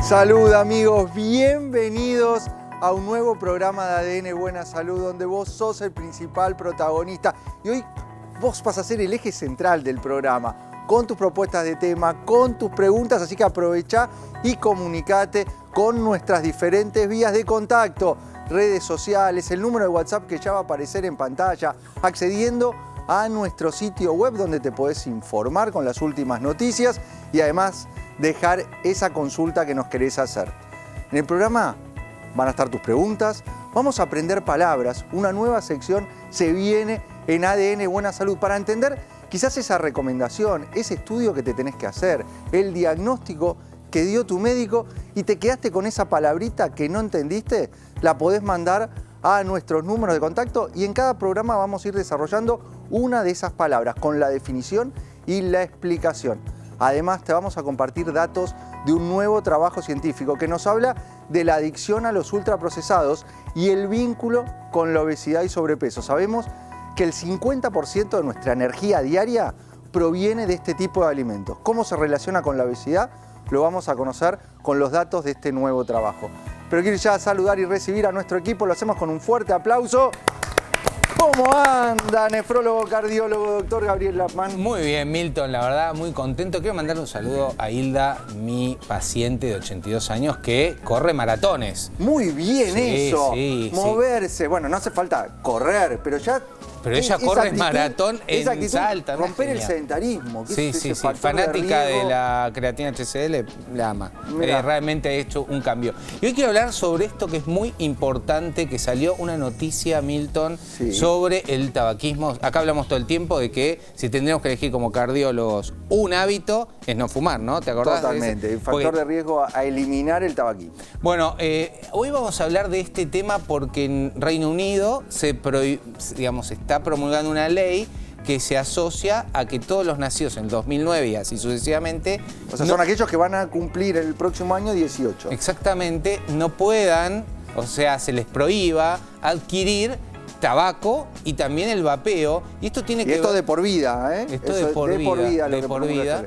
Salud amigos, bienvenidos a un nuevo programa de ADN Buena Salud donde vos sos el principal protagonista y hoy vos vas a ser el eje central del programa con tus propuestas de tema, con tus preguntas, así que aprovechá y comunicate con nuestras diferentes vías de contacto, redes sociales, el número de WhatsApp que ya va a aparecer en pantalla, accediendo a nuestro sitio web donde te podés informar con las últimas noticias y además dejar esa consulta que nos querés hacer. En el programa van a estar tus preguntas, vamos a aprender palabras, una nueva sección se viene en ADN Buena Salud para entender quizás esa recomendación, ese estudio que te tenés que hacer, el diagnóstico que dio tu médico y te quedaste con esa palabrita que no entendiste, la podés mandar a nuestros números de contacto y en cada programa vamos a ir desarrollando una de esas palabras con la definición y la explicación. Además, te vamos a compartir datos de un nuevo trabajo científico que nos habla de la adicción a los ultraprocesados y el vínculo con la obesidad y sobrepeso. Sabemos que el 50% de nuestra energía diaria proviene de este tipo de alimentos. ¿Cómo se relaciona con la obesidad? Lo vamos a conocer con los datos de este nuevo trabajo. Pero quiero ya saludar y recibir a nuestro equipo. Lo hacemos con un fuerte aplauso. ¿Cómo anda, nefrólogo, cardiólogo, doctor Gabriel Lapman? Muy bien, Milton, la verdad, muy contento. Quiero mandar un saludo a Hilda, mi paciente de 82 años que corre maratones. Muy bien eso, moverse. Sí. Bueno, no hace falta correr, pero ya... Pero ella corre maratón en Salta. Romper el sedentarismo. Sí, fanática de la creatina HCL, la ama. Realmente ha hecho un cambio. Y hoy quiero hablar sobre esto que es muy importante, que salió una noticia, Milton, sobre el tabaquismo. Acá hablamos todo el tiempo de que si tendríamos que elegir como cardiólogos un hábito, es no fumar, ¿no? ¿Te acordás? Totalmente, el factor de riesgo a eliminar el tabaquismo. Bueno, hoy vamos a hablar de este tema porque en Reino Unido está promulgando una ley que se asocia a que todos los nacidos en el 2009 y así sucesivamente... O sea, son aquellos que van a cumplir el próximo año 18. Exactamente, no puedan, o sea, se les prohíba adquirir tabaco y también el vapeo. Y esto tiene que esto ver... de por vida, ¿eh? Esto de por vida.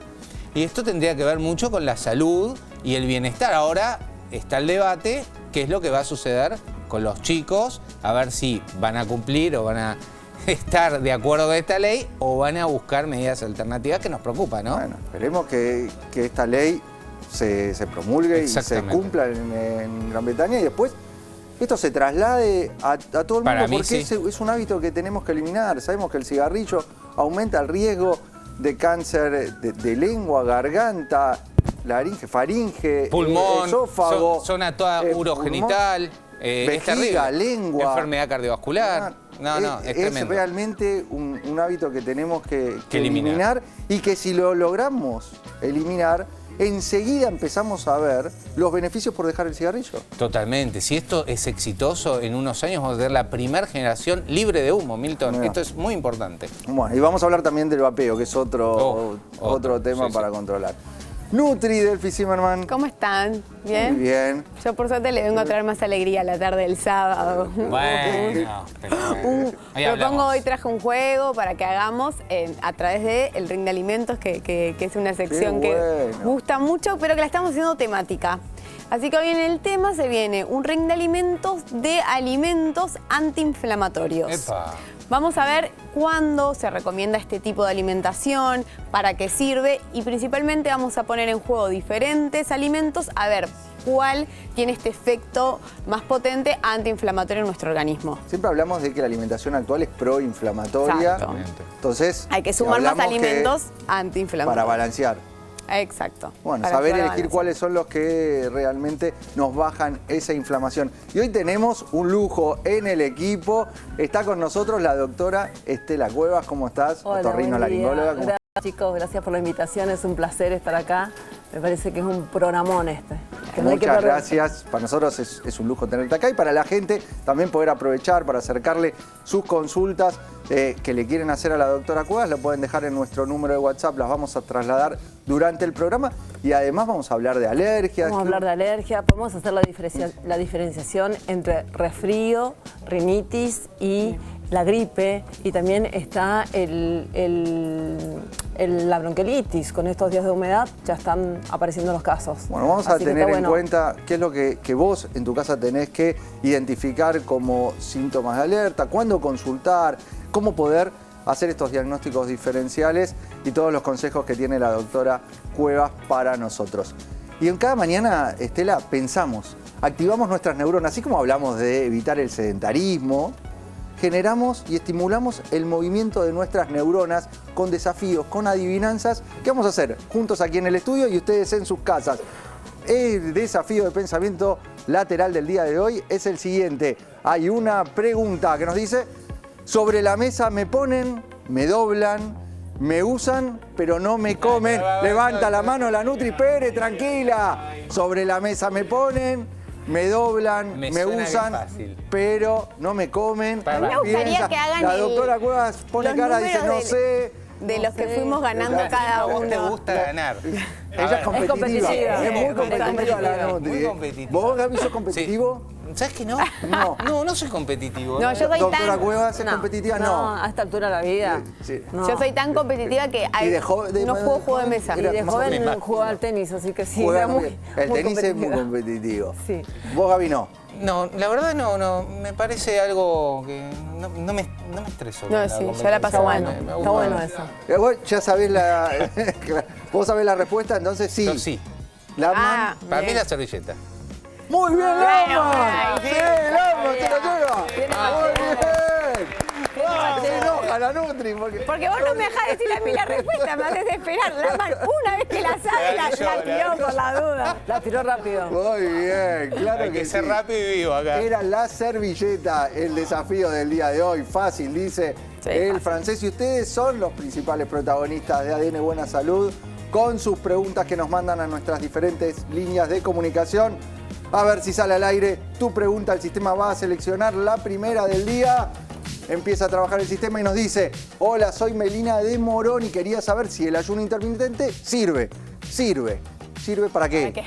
Y esto tendría que ver mucho con la salud y el bienestar. Ahora está el debate, qué es lo que va a suceder con los chicos, a ver si van a cumplir o van a estar de acuerdo con esta ley o van a buscar medidas alternativas que nos preocupan, ¿no? Bueno, esperemos que esta ley se promulgue y se cumpla en Gran Bretaña y después esto se traslade a todo el mundo porque es un hábito que tenemos que eliminar. Sabemos que el cigarrillo aumenta el riesgo de cáncer de lengua, garganta, laringe, faringe, pulmón, esófago, zona toda urogenital, vejiga, lengua, enfermedad cardiovascular. Es tremendo. Es realmente un hábito que tenemos que eliminar y que si lo logramos eliminar, enseguida empezamos a ver los beneficios por dejar el cigarrillo. Totalmente. Si esto es exitoso, en unos años vamos a tener la primera generación libre de humo, Milton. Mira. Esto es muy importante. Bueno, y vamos a hablar también del vapeo, que es otro tema para controlar. Nutri, Delphi Zimmerman. ¿Cómo están? ¿Bien? Muy bien. Yo por suerte le vengo a traer más alegría a la tarde del sábado. Bueno, propongo hoy traje un juego para que hagamos a través del ring de alimentos, que es una sección que gusta mucho, pero que la estamos haciendo temática. Así que hoy en el tema se viene un ring de alimentos antiinflamatorios. ¡Epa! Vamos a ver cuándo se recomienda este tipo de alimentación, para qué sirve y principalmente vamos a poner en juego diferentes alimentos a ver cuál tiene este efecto más potente antiinflamatorio en nuestro organismo. Siempre hablamos de que la alimentación actual es proinflamatoria. Exacto. Entonces, hay que sumar más alimentos antiinflamatorios. Para balancear. Exacto. Bueno, saber elegir cuáles son los que realmente nos bajan esa inflamación. Y hoy tenemos un lujo en el equipo. Está con nosotros la doctora Estela Cuevas. ¿Cómo estás? Hola, otorrinolaringóloga. Gracias, chicos. Gracias por la invitación. Es un placer estar acá. Me parece que es un programón este. Muchas gracias. Para nosotros es un lujo tenerte acá y para la gente también poder aprovechar para acercarle sus consultas que le quieren hacer a la doctora Cuevas. Lo pueden dejar en nuestro número de WhatsApp. Las vamos a trasladar durante el programa y además vamos a hablar de alergias. Vamos a hablar de alergia. Podemos hacer la diferenciación entre resfrío, rinitis y la gripe y también está la bronquiolitis. Con estos días de humedad ya están apareciendo los casos. Bueno, vamos a tener en cuenta qué es lo que vos en tu casa tenés que identificar como síntomas de alerta, cuándo consultar, cómo poder hacer estos diagnósticos diferenciales y todos los consejos que tiene la doctora Cuevas para nosotros. Y en cada mañana, Estela, pensamos, activamos nuestras neuronas, así como hablamos de evitar el sedentarismo, generamos y estimulamos el movimiento de nuestras neuronas con desafíos, con adivinanzas que vamos a hacer juntos aquí en el estudio y ustedes en sus casas. El desafío de pensamiento lateral del día de hoy es el siguiente. Hay una pregunta que nos dice: sobre la mesa me ponen, me doblan, me usan, pero no me comen. Levanta la mano la Nutri Pérez, tranquila. Sobre la mesa me ponen, me doblan, me usan, pero no me comen. A mí me gustaría que hagan la doctora Cuevas pone cara y dice, no sé. De los que fuimos ganando cada uno. ¿Vos te gusta ganar? Ella es competitiva. Es muy competitiva la Nutri. Muy competitiva. ¿Vos, Gaby, sos competitivo? ¿Sabes que no? No. No soy competitivo. No, yo soy Doctora Cuevas es competitiva, no. A esta altura de la vida. Sí. No. Yo soy tan competitiva que no juego juego de mesa. Y de joven jugaba al tenis, así que sí, Juega era muy el tenis es muy competitivo. Sí. ¿Vos, Gaby, no? No, la verdad no. Me parece algo que no me estreso. No, sí, yo la paso bueno. Está bueno eso. Vos ya sabés vos sabés la respuesta, entonces sí. Yo sí. Laman. Para mí la servilleta. Muy bien, Laman. Bueno, Sí, Laman, te lo lleva. Muy bien. Se enoja la Nutri. Porque vos no me dejás decir a mí la respuesta, me haces esperar. Laman, una vez que la sabe, la tiró por la duda. La tiró rápido. Muy bien, claro Hay que sí. ser rápido y vivo acá. Era la servilleta el desafío del día de hoy. Fácil, dice el francés. Y ustedes son los principales protagonistas de ADN Buena Salud con sus preguntas que nos mandan a nuestras diferentes líneas de comunicación. A ver si sale al aire tu pregunta. El sistema va a seleccionar la primera del día. Empieza a trabajar el sistema y nos dice: hola, soy Melina de Morón y quería saber si el ayuno intermitente sirve. ¿Sirve para qué?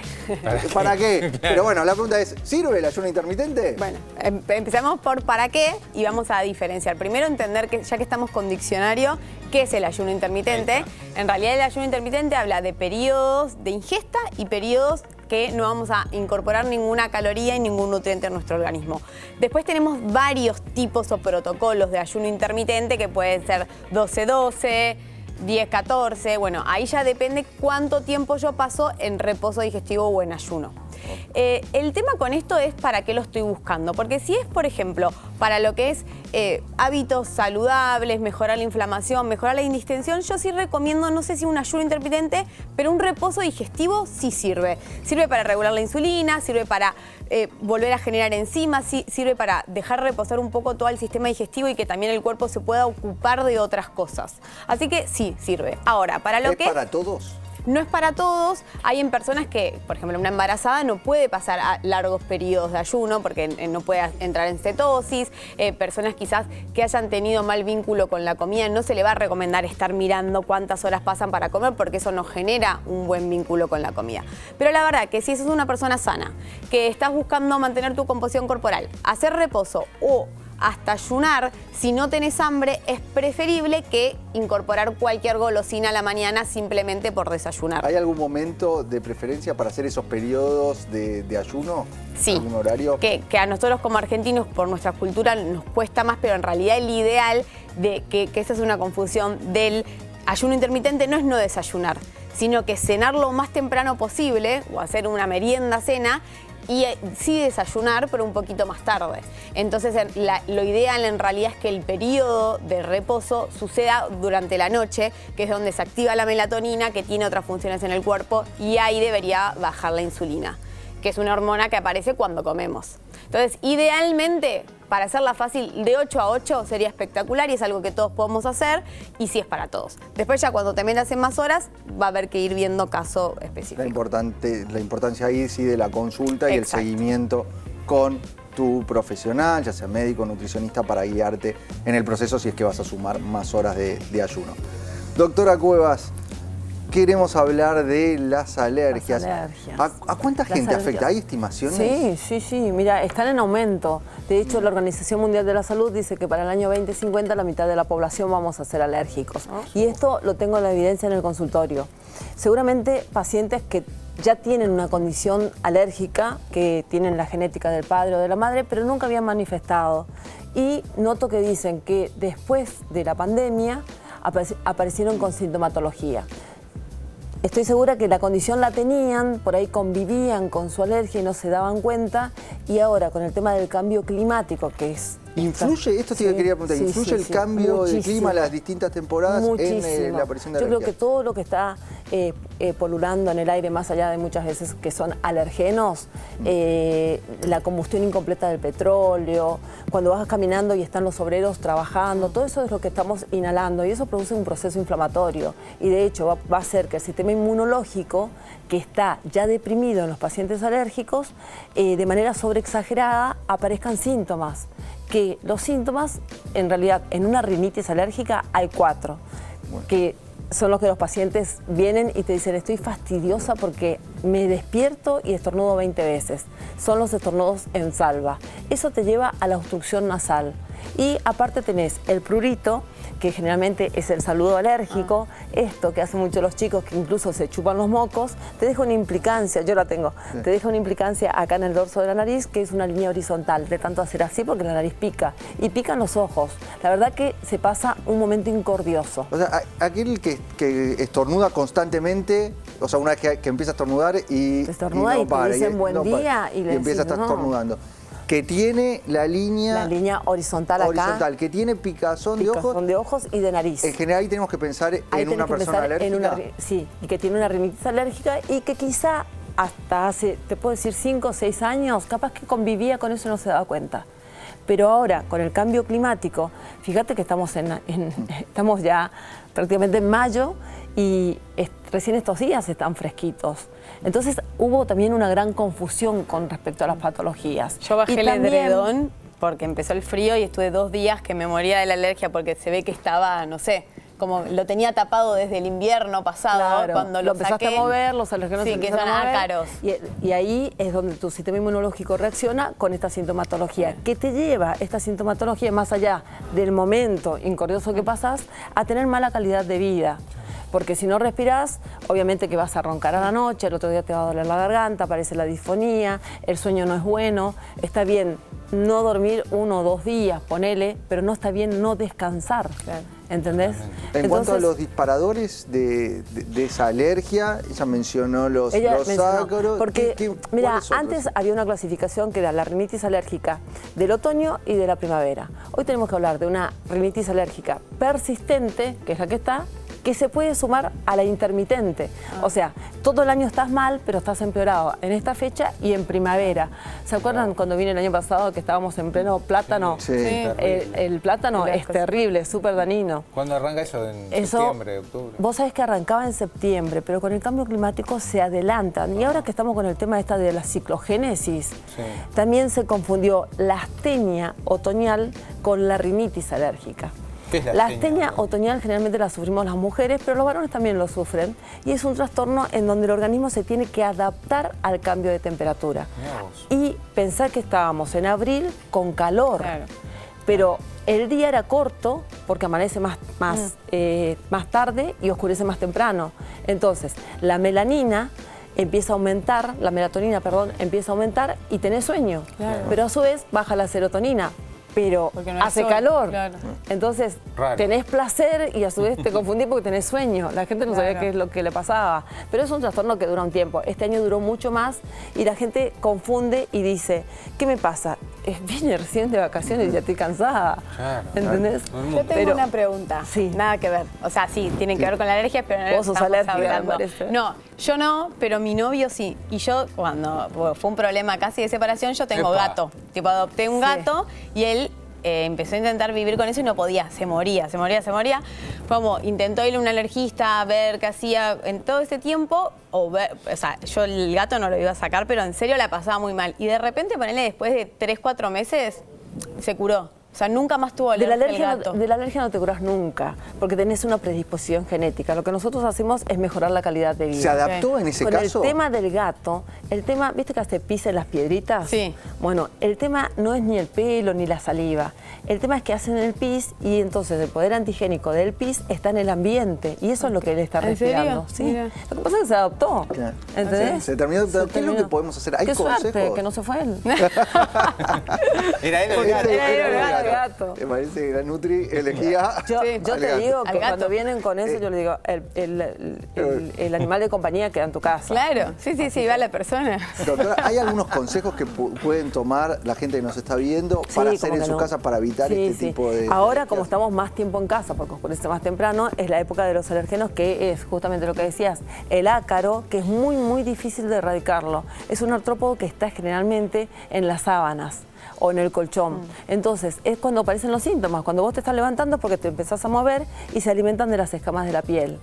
¿Para qué? Pero bueno, la pregunta es: ¿sirve el ayuno intermitente? Bueno, empezamos por para qué y vamos a diferenciar. Primero entender que ya que estamos con diccionario, ¿qué es el ayuno intermitente? En realidad el ayuno intermitente habla de periodos de ingesta y periodos que no vamos a incorporar ninguna caloría y ningún nutriente en nuestro organismo. Después tenemos varios tipos o protocolos de ayuno intermitente que pueden ser 12-12, 10-14, bueno, ahí ya depende cuánto tiempo yo paso en reposo digestivo o en ayuno. El tema con esto es para qué lo estoy buscando, porque si es, por ejemplo, para lo que es hábitos saludables, mejorar la inflamación, mejorar la indistensión, yo sí recomiendo, no sé si un ayuno intermitente, pero un reposo digestivo sí sirve. Sirve para regular la insulina, sirve para volver a generar enzimas, sirve para dejar reposar un poco todo el sistema digestivo y que también el cuerpo se pueda ocupar de otras cosas. Así que sí, sirve. Ahora, para lo que ¿Es para todos? No es para todos. Hay en personas que, por ejemplo, una embarazada no puede pasar a largos periodos de ayuno porque no puede entrar en cetosis. Personas quizás que hayan tenido mal vínculo con la comida, no se le va a recomendar estar mirando cuántas horas pasan para comer porque eso no genera un buen vínculo con la comida. Pero la verdad que si sos una persona sana, que estás buscando mantener tu composición corporal, hacer reposo o hasta ayunar, si no tenés hambre, es preferible que incorporar cualquier golosina a la mañana simplemente por desayunar. ¿Hay algún momento de preferencia para hacer esos periodos de ayuno? Sí, ¿Algún horario? Que a nosotros como argentinos, por nuestra cultura, nos cuesta más, pero en realidad el ideal, de que esa es una confusión del ayuno intermitente, no es no desayunar, sino que cenar lo más temprano posible o hacer una merienda cena y sí desayunar, pero un poquito más tarde. Entonces, lo ideal en realidad es que el periodo de reposo suceda durante la noche, que es donde se activa la melatonina, que tiene otras funciones en el cuerpo, y ahí debería bajar la insulina, que es una hormona que aparece cuando comemos. Entonces, idealmente, para hacerla fácil, de 8 a 8 sería espectacular y es algo que todos podemos hacer y sí es para todos. Después ya cuando te metas en más horas, va a haber que ir viendo caso específico. La importancia ahí sí de la consulta y el seguimiento con tu profesional, ya sea médico, nutricionista, para guiarte en el proceso si es que vas a sumar más horas de ayuno. Doctora Cuevas, queremos hablar de las alergias. Las alergias. ¿A cuánta gente afecta? ¿Hay estimaciones? Sí. Mira, están en aumento. De hecho, la Organización Mundial de la Salud dice que para el año 2050 la mitad de la población vamos a ser alérgicos. Y esto lo tengo en la evidencia en el consultorio. Seguramente pacientes que ya tienen una condición alérgica, que tienen la genética del padre o de la madre, pero nunca habían manifestado. Y noto que dicen que después de la pandemia aparecieron con sintomatología. Estoy segura que la condición la tenían, por ahí convivían con su alergia y no se daban cuenta, y ahora con el tema del cambio climático, que es... ¿Influye? Esto sí, quería preguntar. ¿Influye el cambio del clima, las distintas temporadas en la aparición de alergias? Yo creo que todo lo que está polulando en el aire, más allá de muchas veces que son alergenos, la combustión incompleta del petróleo, cuando vas caminando y están los obreros trabajando, todo eso es lo que estamos inhalando y eso produce un proceso inflamatorio. Y de hecho va a hacer que el sistema inmunológico, que está ya deprimido en los pacientes alérgicos, de manera sobreexagerada aparezcan síntomas. Que los síntomas, en realidad, en una rinitis alérgica hay 4, que son los que los pacientes vienen y te dicen estoy fastidiosa porque me despierto y estornudo 20 veces. Son los estornudos en salva. Eso te lleva a la obstrucción nasal. Y aparte tenés el prurito, que generalmente es el saludo alérgico, esto que hacen mucho los chicos que incluso se chupan los mocos, te deja una implicancia, yo la tengo, te deja una implicancia acá en el dorso de la nariz, que es una línea horizontal, de tanto hacer así porque la nariz pica, y pican los ojos. La verdad que se pasa un momento incordioso. O sea, aquel que estornuda constantemente, o sea, una vez que empieza a estornudar y no para, te dicen buen día y empieza a estar estornudando. Que tiene la línea horizontal acá. Que tiene picazón de ojos y de nariz. En general ahí tenemos que pensar en una persona alérgica. Sí, y que tiene una rinitis alérgica y que quizá hasta hace, te puedo decir, 5 o 6 años, capaz que convivía con eso y no se daba cuenta. Pero ahora, con el cambio climático, fíjate que estamos ya prácticamente en mayo y recién estos días están fresquitos. Entonces hubo también una gran confusión con respecto a las patologías. Yo bajé el edredón porque empezó el frío y estuve 2 días que me moría de la alergia porque se ve que estaba, no sé, como lo tenía tapado desde el invierno pasado. Claro, cuando lo empezaste saqué, a mover, los alergenos sí, que son ácaros. Y ahí es donde tu sistema inmunológico reacciona con esta sintomatología. ¿Qué te lleva esta sintomatología, más allá del momento incordioso que pasas, a tener mala calidad de vida? Porque si no respirás, obviamente que vas a roncar a la noche, el otro día te va a doler la garganta, aparece la disfonía, el sueño no es bueno, está bien no dormir 1 o 2 días, ponele, pero no está bien no descansar, ¿entendés? En cuanto a los disparadores de esa alergia, ella mencionó los ácaros. Porque, mira, antes había una clasificación que era la rinitis alérgica del otoño y de la primavera. Hoy tenemos que hablar de una rinitis alérgica persistente, que es la que está, que se puede sumar a la intermitente. O sea, todo el año estás mal, pero estás empeorado en esta fecha y en primavera. ¿Se acuerdan cuando vine el año pasado que estábamos en pleno plátano? Sí. El plátano es terrible, es súper dañino. ¿Cuándo arranca eso? ¿En septiembre, octubre? Vos sabés que arrancaba en septiembre, pero con el cambio climático se adelantan. Y ahora que estamos con el tema esta de la ciclogénesis, también se confundió la astenia otoñal con la rinitis alérgica. ¿Qué es la astenia otoñal? Generalmente la sufrimos las mujeres, pero los varones también lo sufren. Y es un trastorno en donde el organismo se tiene que adaptar al cambio de temperatura. Y pensar que estábamos en abril con calor. Claro. Pero el día era corto porque amanece más tarde y oscurece más temprano. Entonces, la melanina empieza a aumentar, la melatonina, perdón, empieza a aumentar y tenés sueño. Claro. Pero a su vez baja la serotonina. Pero no hace calor, entonces tenés placer y a su vez te confundís porque tenés sueño. La gente no sabía qué es lo que le pasaba, pero es un trastorno que dura un tiempo. Este año duró mucho más y la gente confunde y dice, ¿qué me pasa? Vine recién de vacaciones y ya estoy cansada, ¿entendés? Yo tengo una pregunta, nada que ver, o sea, sí, tiene que ver con la alergia, pero no ¿Vos sos alérgica, me parece? No, yo no, pero mi novio sí. Y yo, cuando fue un problema casi de separación, yo tengo gato. Tipo, adopté un gato y él empezó a intentar vivir con eso y no podía, se moría. Como intentó ir a un alergista a ver qué hacía en todo ese tiempo, o sea, yo el gato no lo iba a sacar, pero en serio la pasaba muy mal. Y de repente, ponele, después de 3, 4 meses, se curó. sea, nunca más tuvo alergia el gato. De la alergia no te curas nunca, porque tenés una predisposición genética. Lo que nosotros hacemos es mejorar la calidad de vida. ¿Se adaptó en ese caso? Con el tema del gato, ¿viste que se pisen las piedritas? Sí. Bueno, el tema no es ni el pelo ni la saliva. El tema es que hacen el pis y entonces el poder antigénico del pis está en el ambiente y eso es lo que él está respirando. ¿Sí? Mira. Lo que pasa es que se adaptó. Claro. ¿Entendés? Se terminó. ¿Qué es lo que podemos hacer? ¿Hay consejos? Suerte, que no se fue él. Era él el gato. Era el gato. Me parece que la Nutri elegía. Yo te digo que cuando vienen con eso, yo le digo, el animal de compañía queda en tu casa. Claro, sí, va la persona. Doctora, ¿hay algunos consejos que pueden tomar la gente que nos está viendo para hacer en su casa para evitar este tipo de... Ahora, como estamos más tiempo en casa, porque oscurece más temprano, es la época de los alergenos, que es justamente lo que decías, el ácaro, que es muy, muy difícil de erradicarlo. Es un artrópodo que está generalmente en las sábanas o en el colchón. Entonces, es cuando aparecen los síntomas, cuando vos te estás levantando porque te empezás a mover y se alimentan de las escamas de la piel.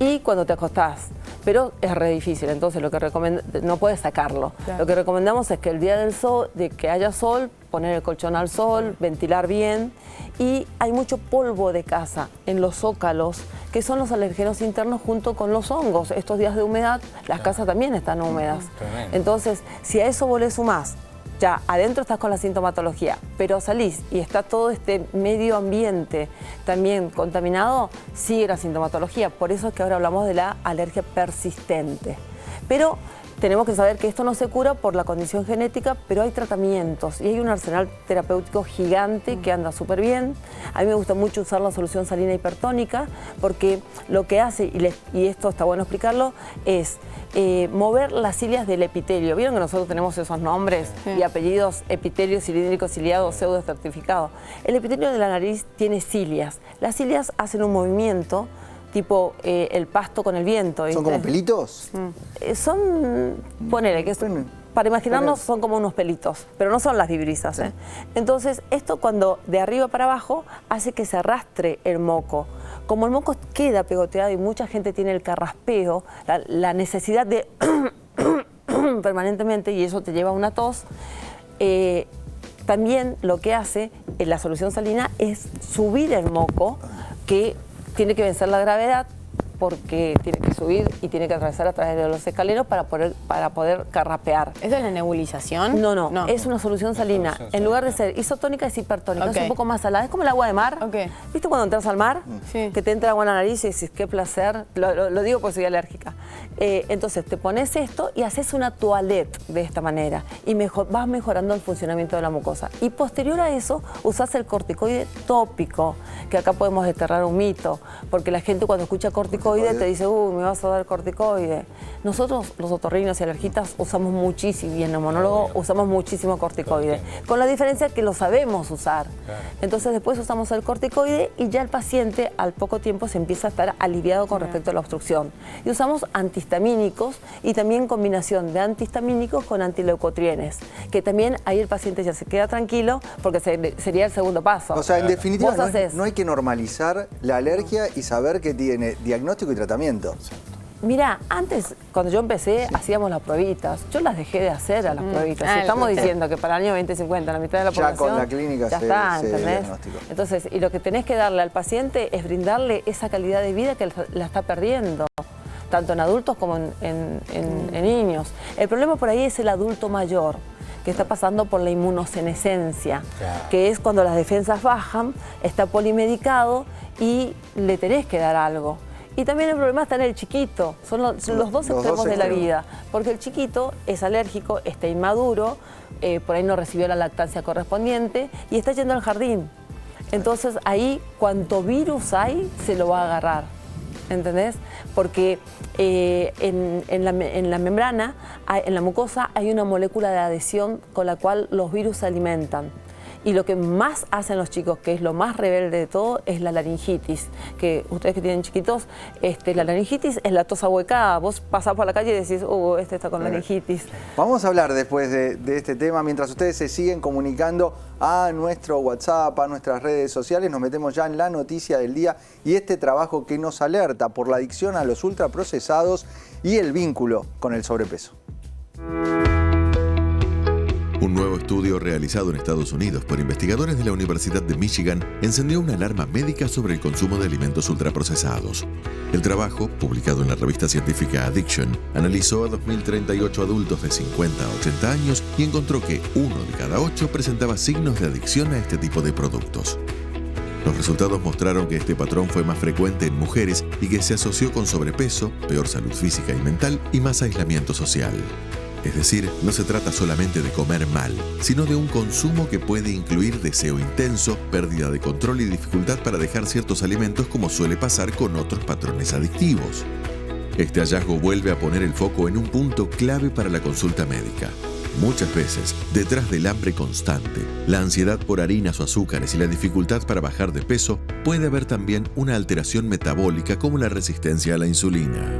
Y cuando te acostás, pero es re difícil, entonces lo que no puedes sacarlo. Claro. Lo que recomendamos es que el día del sol, de que haya sol, poner el colchón al sol, ventilar bien. Y hay mucho polvo de casa en los zócalos, que son los alergenos internos junto con los hongos. Estos días de humedad, las casas también están húmedas. Entonces, si a eso vos le sumás, ya adentro estás con la sintomatología, pero salís y está todo este medio ambiente también contaminado, sigue la sintomatología. Por eso es que ahora hablamos de la alergia persistente. Pero tenemos que saber que esto no se cura por la condición genética, pero hay tratamientos y hay un arsenal terapéutico gigante que anda súper bien. A mí me gusta mucho usar la solución salina hipertónica porque lo que hace, y esto está bueno explicarlo, es mover las cilias del epitelio. ¿Vieron que nosotros tenemos esos nombres y apellidos? Epitelio cilíndrico ciliado, pseudoestratificado. El epitelio de la nariz tiene cilias. Las cilias hacen un movimiento tipo el pasto con el viento. ¿Viste? ¿Son como pelitos? Son, ponele, que es, para imaginarnos son como unos pelitos, pero no son las vibrisas. Entonces, esto cuando de arriba para abajo hace que se arrastre el moco. Como el moco queda pegoteado y mucha gente tiene el carraspeo, la necesidad de permanentemente, y eso te lleva a una tos, también lo que hace la solución salina es subir el moco, que tiene que vencer la gravedad porque tiene que subir y tiene que atravesar a través de los escaleros para poder carrapear. ¿Eso es la nebulización? No, es una solución salina. En lugar de ser isotónica, es hipertónica, es un poco más salada. Es como el agua de mar. ¿Viste cuando entras al mar? Que te entra agua en la nariz y dices, qué placer. Lo digo porque soy alérgica. Entonces, te pones esto y haces una toilette de esta manera y vas mejorando el funcionamiento de la mucosa. Y posterior a eso, usás el corticoide tópico, que acá podemos desterrar un mito, porque la gente cuando escucha corticoide te dice, me vas a dar corticoide. Nosotros, los otorrinos y alergistas, usamos muchísimo, y en neumonólogo usamos muchísimo corticoide, con la diferencia que lo sabemos usar. Entonces después usamos el corticoide y ya el paciente al poco tiempo se empieza a estar aliviado con respecto a la obstrucción. Y usamos antihistamínicos y también combinación de antihistamínicos con antileucotrienes, que también ahí el paciente ya se queda tranquilo porque sería el segundo paso. O sea, en definitiva, no hay que normalizar la alergia y saber que tiene diagnóstico y tratamiento. Mira, antes, cuando yo empecé, hacíamos las pruebitas. Yo las dejé de hacer a las pruebitas. Estamos diciendo que para el año 2050, la mitad de la población... Ya con la clínica ya está, ¿entendés? Entonces, y lo que tenés que darle al paciente es brindarle esa calidad de vida que la está perdiendo, tanto en adultos como en niños. El problema por ahí es el adulto mayor, que está pasando por la inmunosenescencia, que es cuando las defensas bajan, está polimedicado y le tenés que dar algo. Y también el problema está en el chiquito, son los dos extremos de la vida, porque el chiquito es alérgico, está inmaduro, por ahí no recibió la lactancia correspondiente y está yendo al jardín. Entonces ahí, cuanto virus hay, se lo va a agarrar, ¿entendés? Porque en la membrana, en la mucosa, hay una molécula de adhesión con la cual los virus se alimentan. Y lo que más hacen los chicos, que es lo más rebelde de todo, es la laringitis. Que ustedes que tienen chiquitos, la laringitis es la tos ahuecada. Vos pasás por la calle y decís, este está con laringitis. Vamos a hablar después de este tema. Mientras ustedes se siguen comunicando a nuestro WhatsApp, a nuestras redes sociales, nos metemos ya en la noticia del día y este trabajo que nos alerta por la adicción a los ultraprocesados y el vínculo con el sobrepeso. Un nuevo estudio realizado en Estados Unidos por investigadores de la Universidad de Michigan encendió una alarma médica sobre el consumo de alimentos ultraprocesados. El trabajo, publicado en la revista científica Addiction, analizó a 2.038 adultos de 50 a 80 años y encontró que 1 de cada 8 presentaba signos de adicción a este tipo de productos. Los resultados mostraron que este patrón fue más frecuente en mujeres y que se asoció con sobrepeso, peor salud física y mental y más aislamiento social. Es decir, no se trata solamente de comer mal, sino de un consumo que puede incluir deseo intenso, pérdida de control y dificultad para dejar ciertos alimentos, como suele pasar con otros patrones adictivos. Este hallazgo vuelve a poner el foco en un punto clave para la consulta médica. Muchas veces, detrás del hambre constante, la ansiedad por harinas o azúcares y la dificultad para bajar de peso, puede haber también una alteración metabólica como la resistencia a la insulina.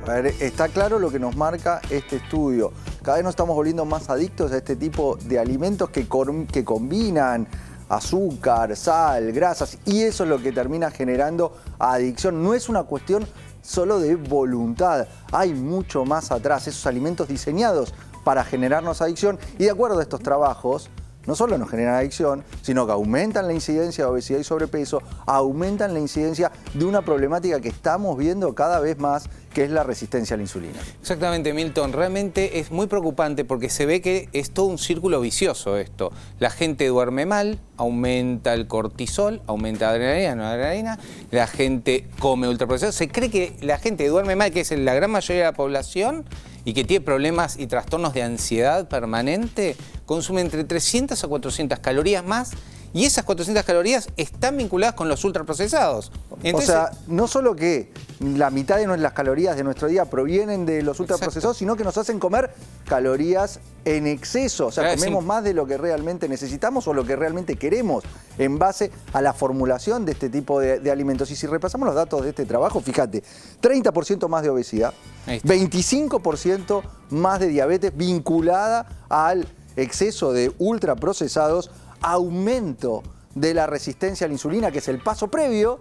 A ver, está claro lo que nos marca este estudio. Cada vez nos estamos volviendo más adictos a este tipo de alimentos que combinan azúcar, sal, grasas, y eso es lo que termina generando adicción. No es una cuestión solo de voluntad, hay mucho más atrás, esos alimentos diseñados para generarnos adicción, y de acuerdo a estos trabajos, no solo nos generan adicción, sino que aumentan la incidencia de obesidad y sobrepeso, aumentan la incidencia de una problemática que estamos viendo cada vez más, que es la resistencia a la insulina. Exactamente, Milton. Realmente es muy preocupante porque se ve que es todo un círculo vicioso esto. La gente duerme mal, aumenta el cortisol, aumenta la adrenalina, la gente come ultraprocesado. Se cree que la gente duerme mal, que es la gran mayoría de la población, y que tiene problemas y trastornos de ansiedad permanente, consume entre 300 a 400 calorías más, y esas 400 calorías están vinculadas con los ultraprocesados. Entonces, o sea, no solo que la mitad de las calorías de nuestro día provienen de los ultraprocesados, sino que nos hacen comer calorías en exceso. O sea, comemos más de lo que realmente necesitamos o lo que realmente queremos en base a la formulación de este tipo de alimentos. Y si repasamos los datos de este trabajo, fíjate, 30% más de obesidad, 25% más de diabetes vinculada al exceso de ultraprocesados, aumento de la resistencia a la insulina, que es el paso previo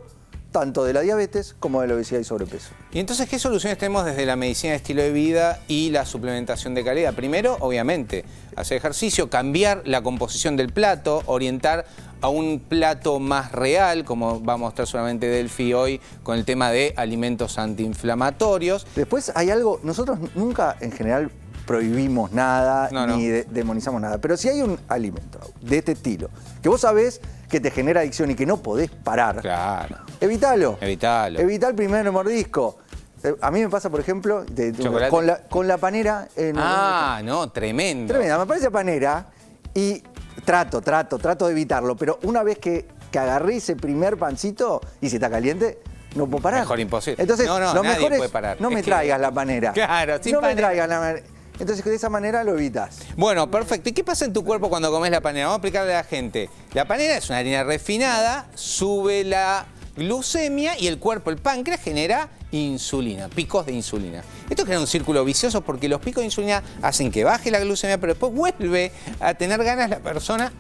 tanto de la diabetes como de la obesidad y sobrepeso. Y entonces, ¿qué soluciones tenemos desde la medicina de estilo de vida y la suplementación de calidad? Primero, obviamente, hacer ejercicio, cambiar la composición del plato, orientar a un plato más real, como va a mostrar solamente Delphi hoy con el tema de alimentos antiinflamatorios. Después hay algo, nosotros nunca en general prohibimos nada, ni demonizamos nada, pero si hay un alimento de este estilo, que vos sabés que te genera adicción y que no podés parar, claro, evitalo. Evitalo. Evitá el primer mordisco. A mí me pasa, por ejemplo, con la panera. No, tremendo. Tremenda, me parece panera y trato de evitarlo, pero una vez que agarré ese primer pancito y si está caliente, no puedo parar. Mejor imposible. Entonces, lo mejor es puede parar. No me traigas la panera. Claro, sin no panera. me traigas la panera. Entonces, de esa manera lo evitas. Bueno, perfecto. ¿Y qué pasa en tu cuerpo cuando comes la panera? Vamos a explicarle a la gente. La panera es una harina refinada, sube la glucemia y el cuerpo, el páncreas, genera insulina, picos de insulina. Esto crea un círculo vicioso porque los picos de insulina hacen que baje la glucemia, pero después vuelve a tener ganas la persona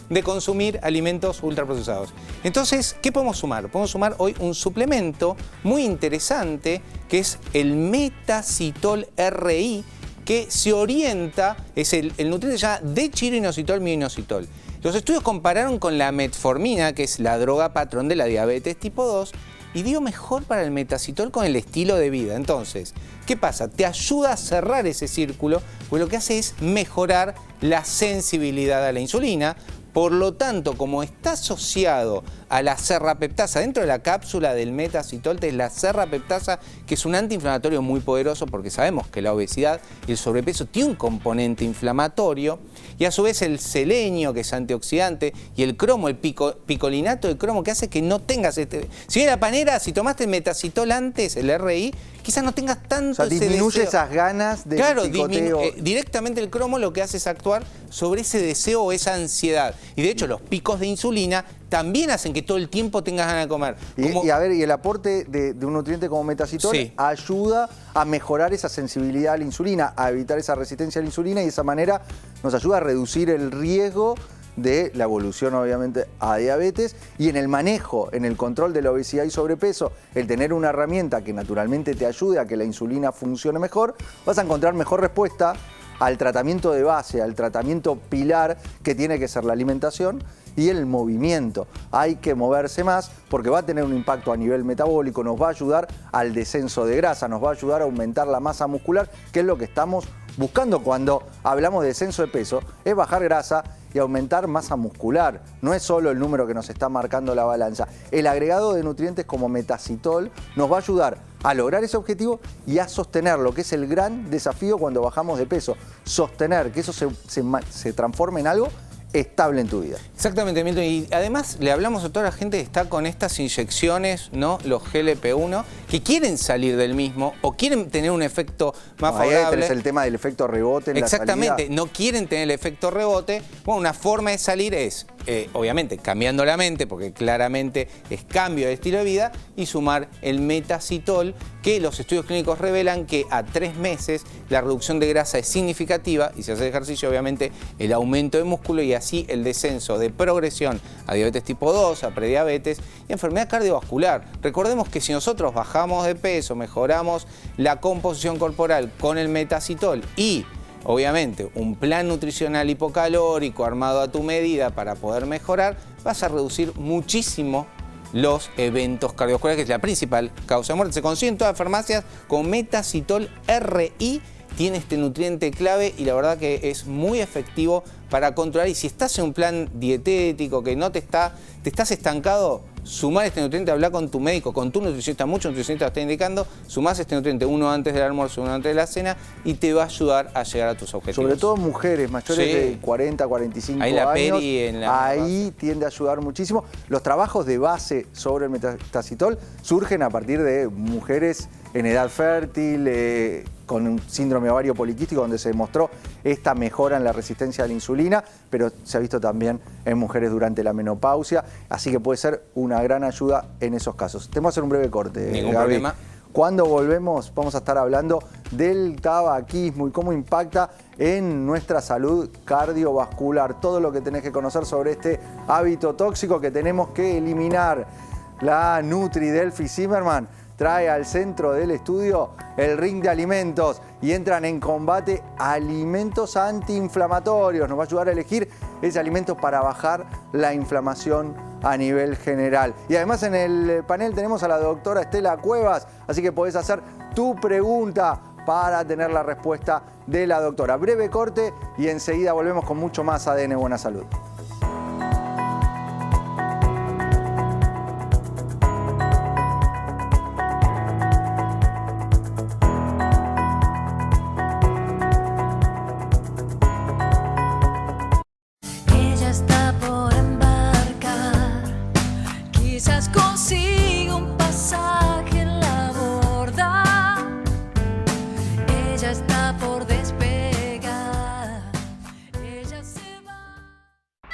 de consumir alimentos ultraprocesados. Entonces, ¿qué podemos sumar? Podemos sumar hoy un suplemento muy interesante que es el Metacitol RI, que se orienta, es el nutriente ya de chiroinositol, mioinositol. Los estudios compararon con la metformina, que es la droga patrón de la diabetes tipo 2, y dio mejor para el metacitol con el estilo de vida. Entonces, ¿qué pasa? Te ayuda a cerrar ese círculo, pues lo que hace es mejorar la sensibilidad a la insulina. Por lo tanto, como está asociado a la serrapeptasa, dentro de la cápsula del metacitol es la serrapeptasa, que es un antiinflamatorio muy poderoso, porque sabemos que la obesidad y el sobrepeso tiene un componente inflamatorio, y a su vez el selenio, que es antioxidante, y el cromo, el picolinato de cromo, que hace que no tengas Si bien la panera, si tomaste el metacitol antes, el RI, quizás no tengas tanto ese disminuye deseo. Esas ganas de picoteo. Directamente el cromo lo que hace es actuar sobre ese deseo o esa ansiedad. Y de hecho los picos de insulina también hacen que todo el tiempo tengas ganas de comer. Y a ver, y el aporte de un nutriente como metacitol ayuda a mejorar esa sensibilidad a la insulina, a evitar esa resistencia a la insulina, y de esa manera nos ayuda a reducir el riesgo de la evolución obviamente a diabetes, y en el manejo, en el control de la obesidad y sobrepeso, el tener una herramienta que naturalmente te ayude a que la insulina funcione mejor, vas a encontrar mejor respuesta al tratamiento de base, al tratamiento pilar que tiene que ser la alimentación y el movimiento. Hay que moverse más porque va a tener un impacto a nivel metabólico, nos va a ayudar al descenso de grasa, nos va a ayudar a aumentar la masa muscular, que es lo que estamos buscando cuando hablamos de descenso de peso, es bajar grasa y aumentar masa muscular. No es solo el número que nos está marcando la balanza. El agregado de nutrientes como metacitol nos va a ayudar a lograr ese objetivo y a sostener, lo que es el gran desafío cuando bajamos de peso. Sostener, que eso se transforme en algo estable en tu vida. Exactamente, Milton. Y además le hablamos a toda la gente que está con estas inyecciones, ¿no? Los GLP-1, que quieren salir del mismo o quieren tener un efecto más favorable. Ahí tenés el tema del efecto rebote en Exactamente, la salida. no quieren tener el efecto rebote. Bueno, una forma de salir es, obviamente, cambiando la mente, porque claramente es cambio de estilo de vida, y sumar el metacitol, que los estudios clínicos revelan que a 3 meses la reducción de grasa es significativa, y si haces ejercicio, obviamente, el aumento de músculo y así el descenso de progresión a diabetes tipo 2, a prediabetes y enfermedad cardiovascular. Recordemos que si nosotros bajamos de peso, mejoramos la composición corporal con el metacitol y obviamente un plan nutricional hipocalórico armado a tu medida para poder mejorar, vas a reducir muchísimo los eventos cardiovasculares, que es la principal causa de muerte. Se consigue en todas las farmacias con metacitol RI. Tiene este nutriente clave y la verdad que es muy efectivo para controlar. Y si estás en un plan dietético que no te estás estancado, sumar este nutriente, hablar con tu médico, con tu nutricionista, muchos nutricionistas lo están indicando, sumás este nutriente uno antes del almuerzo, uno antes de la cena y te va a ayudar a llegar a tus objetivos. Sobre todo mujeres mayores de 40, 45 ahí la años, ahí tiende a ayudar muchísimo. Los trabajos de base sobre el metacitol surgen a partir de mujeres en edad fértil, con un síndrome ovario poliquístico, donde se demostró esta mejora en la resistencia a la insulina, pero se ha visto también en mujeres durante la menopausia, así que puede ser una gran ayuda en esos casos. Tenemos que hacer un breve corte, Ningún Gaby. problema. Cuando volvemos vamos a estar hablando del tabaquismo y cómo impacta en nuestra salud cardiovascular. Todo lo que tenés que conocer sobre este hábito tóxico que tenemos que eliminar. La Nutri Delphi Zimmerman trae al centro del estudio el ring de alimentos y entran en combate alimentos antiinflamatorios. Nos va a ayudar a elegir ese alimento para bajar la inflamación a nivel general. Y además en el panel tenemos a la doctora Estela Cuevas, así que podés hacer tu pregunta para tener la respuesta de la doctora. Breve corte y enseguida volvemos con mucho más ADN Buena Salud.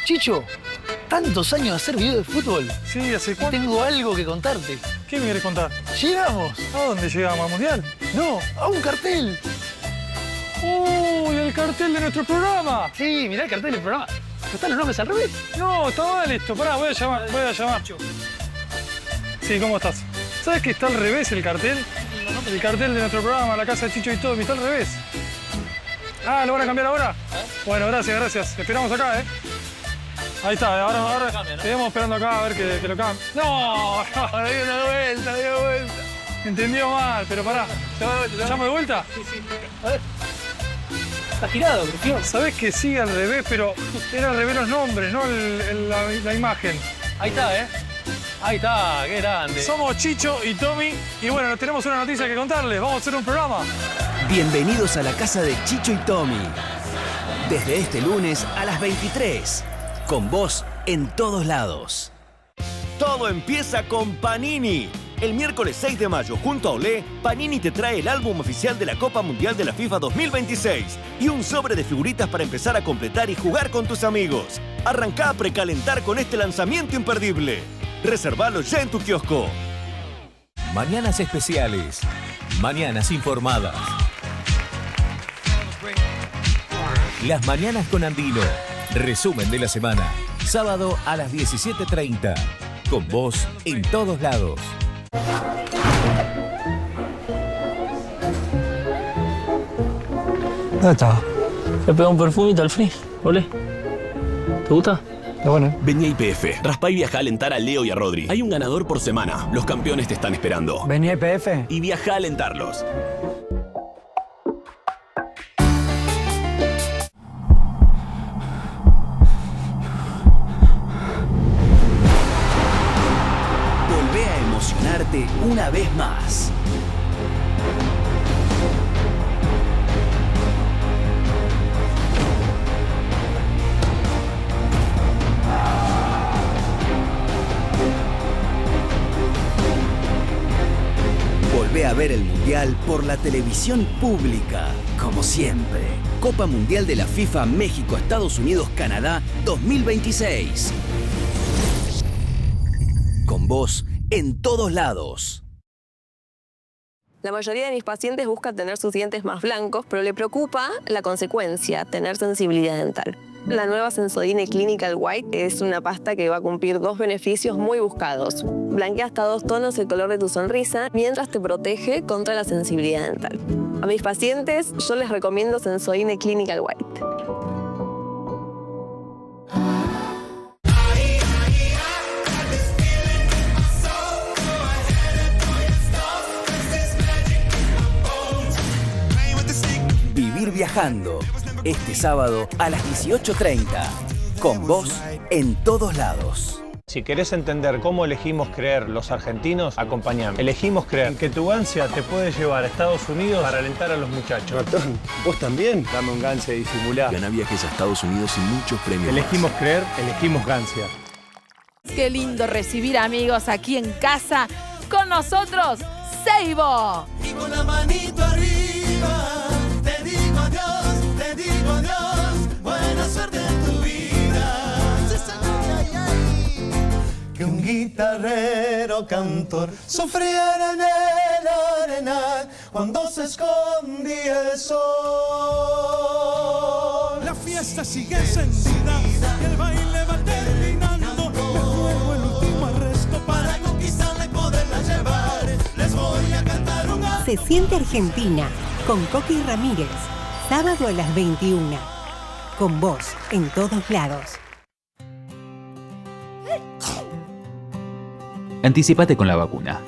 Chicho, tantos años de hacer video de fútbol. Sí, ¿hace cuánto? Tengo algo que contarte. ¿Qué me querés contar? ¡Llegamos! ¿A dónde llegamos? ¿Al Mundial? No, a un cartel. ¡Uy, el cartel de nuestro programa! Sí, mirá el cartel del programa. ¿No están los nombres al revés? No, está mal esto. Pará, voy a llamar. Sí, ¿cómo estás? ¿Sabes que está al revés el cartel? El cartel de nuestro programa, La Casa de Chicho y Tommy, está al revés. Ah, ¿lo van a cambiar ahora? Bueno, gracias. Esperamos acá, ¿eh? Ahí está, ahora seguimos esperando acá a ver que lo cambie. ¡No! Dio una vuelta. Entendió mal, pero pará. ¿Llamo de vuelta? Sí. A ver. Está girado, Cristian. Sabés que sigue al revés, pero era al revés los nombres, no la imagen. Ahí está, ¿eh? Ahí está, qué grande. Somos Chicho y Tommy y bueno, tenemos una noticia que contarles. Vamos a hacer un programa. Bienvenidos a la casa de Chicho y Tommy. Desde este lunes a las 23. Con vos en todos lados. Todo empieza con Panini. El miércoles 6 de mayo, junto a Olé, Panini te trae el álbum oficial de la Copa Mundial de la FIFA 2026 y un sobre de figuritas para empezar a completar y jugar con tus amigos. Arrancá a precalentar con este lanzamiento imperdible. Reservalo ya en tu kiosco. Mañanas especiales. Mañanas informadas. Las mañanas con Andino. Resumen de la semana. Sábado a las 17:30. Con vos en todos lados. ¿Dónde estaba? Le pegó un perfumito al free. ¿Olé? ¿Te gusta? Está bueno. Vení a YPF. Raspa y viaja a alentar a Leo y a Rodri. Hay un ganador por semana. Los campeones te están esperando. Vení a YPF. Y viaja a alentarlos. Volvé a emocionarte una vez más. Volvé a ver el Mundial por la televisión pública, como siempre. Copa Mundial de la FIFA México, Estados Unidos, Canadá 2026. Con vos en todos lados. La mayoría de mis pacientes buscan tener sus dientes más blancos, pero le preocupa la consecuencia, tener sensibilidad dental. La nueva Sensodyne Clinical White es una pasta que va a cumplir 2 beneficios muy buscados. Blanquea hasta 2 tonos el color de tu sonrisa, mientras te protege contra la sensibilidad dental. A mis pacientes yo les recomiendo Sensodyne Clinical White. Vivir viajando. Este sábado a las 18:30. Con vos en todos lados. Si querés entender cómo elegimos creer los argentinos, acompañame. Elegimos creer que tu gancia te puede llevar a Estados Unidos para alentar a los muchachos. Ratón, ¿vos también? Dame un gancia y disimulá. Gana viajes a Estados Unidos y muchos premios. Elegimos creer, elegimos gancia. Qué lindo recibir amigos aquí en casa. Con nosotros, Seibo. Y con la manito arriba, te digo adiós, buena suerte en tu vida. Que un guitarrero cantor sufriera en el arenal cuando se escondía el sol. La fiesta sigue encendida y el baile va terminando. Me juego el último arresto para conquistarla y poderla llevar. Les voy a cantar una... Se siente Argentina con Coqui Ramírez. Sábado a las 21. Con vos en todos lados. Anticipate con la vacuna.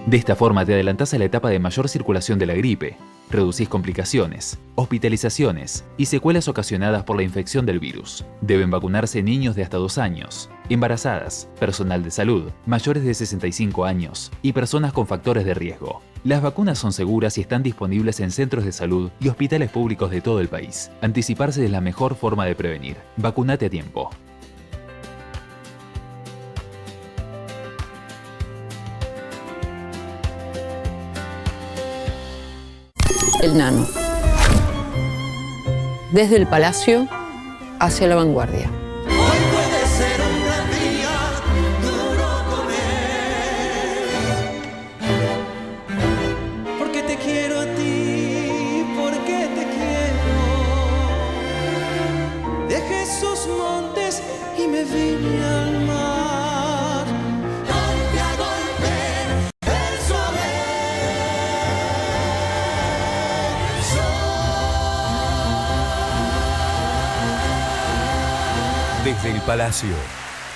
De esta forma te adelantás a la etapa de mayor circulación de la gripe, reducís complicaciones, hospitalizaciones y secuelas ocasionadas por la infección del virus. Deben vacunarse niños de hasta 2 años, embarazadas, personal de salud, mayores de 65 años y personas con factores de riesgo. Las vacunas son seguras y están disponibles en centros de salud y hospitales públicos de todo el país. Anticiparse es la mejor forma de prevenir. Vacunate a tiempo. El Nano. Desde el Palacio hacia la vanguardia. Hoy puede ser un gran día, duro comer. Porque te quiero a ti, porque te quiero. Dejé esos montes y me vine al mar. Golpe a golpe, el suave. Desde el Palacio,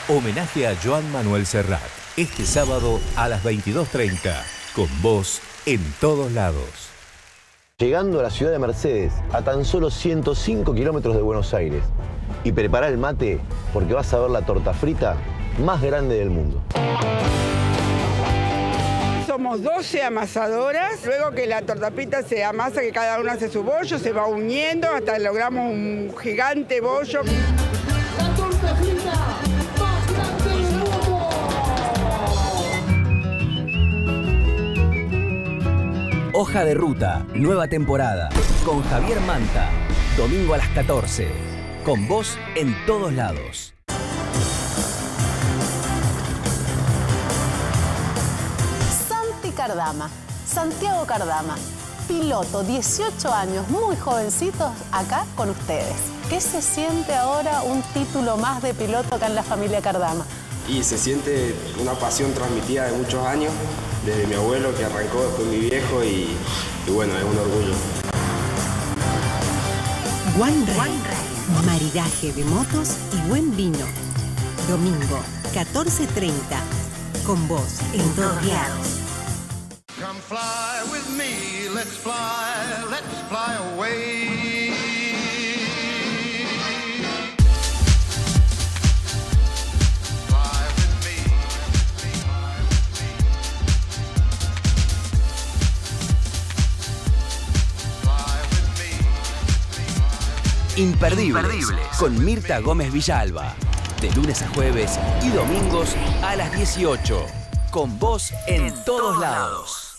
homenaje a Joan Manuel Serrat. Este sábado a las 22:30, con vos en todos lados. Llegando a la ciudad de Mercedes, a tan solo 105 kilómetros de Buenos Aires. Y prepara el mate, porque vas a ver la torta frita más grande del mundo. Somos 12 amasadoras, luego que la tortapita se amasa, que cada una hace su bollo, se va uniendo hasta logramos un gigante bollo. La torta frita más grande del mundo. Hoja de Ruta, nueva temporada, con Javier Manta, domingo a las 14, con vos en todos lados. Santi Cardama, Santiago Cardama, piloto, 18 años, muy jovencitos, acá con ustedes. ¿Qué se siente ahora un título más de piloto acá en la familia Cardama? Y se siente una pasión transmitida de muchos años, desde mi abuelo que arrancó, después mi viejo y bueno, es un orgullo. One Ride, maridaje de motos y buen vino. Domingo, 14:30, con vos en todos lados. Come fly with me, let's fly away. Fly with me, Imperdibles, con Mirta Gómez Villalba. De lunes a jueves y domingos a las 18. Con vos en todos lados.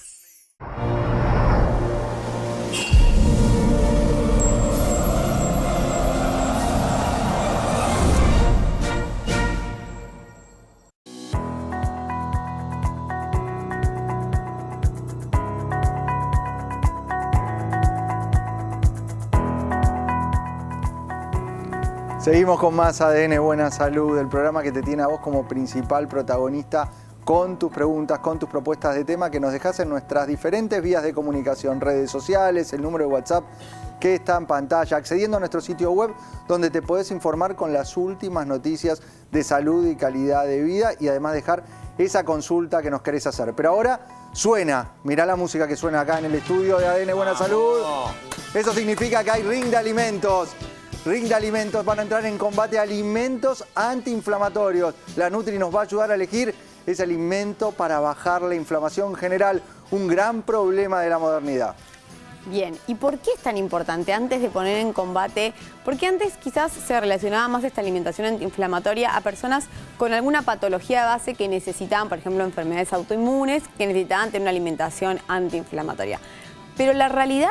Seguimos con más ADN Buena Salud, el programa que te tiene a vos como principal protagonista con tus preguntas, con tus propuestas de tema que nos dejás en nuestras diferentes vías de comunicación, redes sociales, el número de WhatsApp que está en pantalla, accediendo a nuestro sitio web donde te podés informar con las últimas noticias de salud y calidad de vida y además dejar esa consulta que nos querés hacer. Pero ahora suena, mirá la música que suena acá en el estudio de ADN Buena Salud. Eso significa que hay ring de alimentos. Ring de alimentos, van a entrar en combate alimentos antiinflamatorios. La Nutri nos va a ayudar a elegir ese alimento para bajar la inflamación general, un gran problema de la modernidad. Bien, ¿y por qué es tan importante antes de poner en combate? Porque antes quizás se relacionaba más esta alimentación antiinflamatoria a personas con alguna patología de base que necesitaban, por ejemplo, enfermedades autoinmunes, que necesitaban tener una alimentación antiinflamatoria. Pero la realidad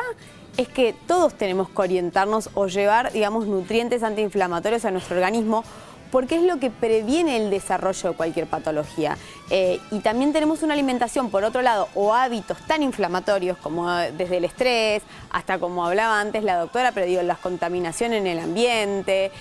es que todos tenemos que orientarnos o llevar, digamos, nutrientes antiinflamatorios a nuestro organismo porque es lo que previene el desarrollo de cualquier patología. Y también tenemos una alimentación, por otro lado, o hábitos tan inflamatorios como desde el estrés, hasta como hablaba antes la doctora, pero digo, la contaminación en el ambiente,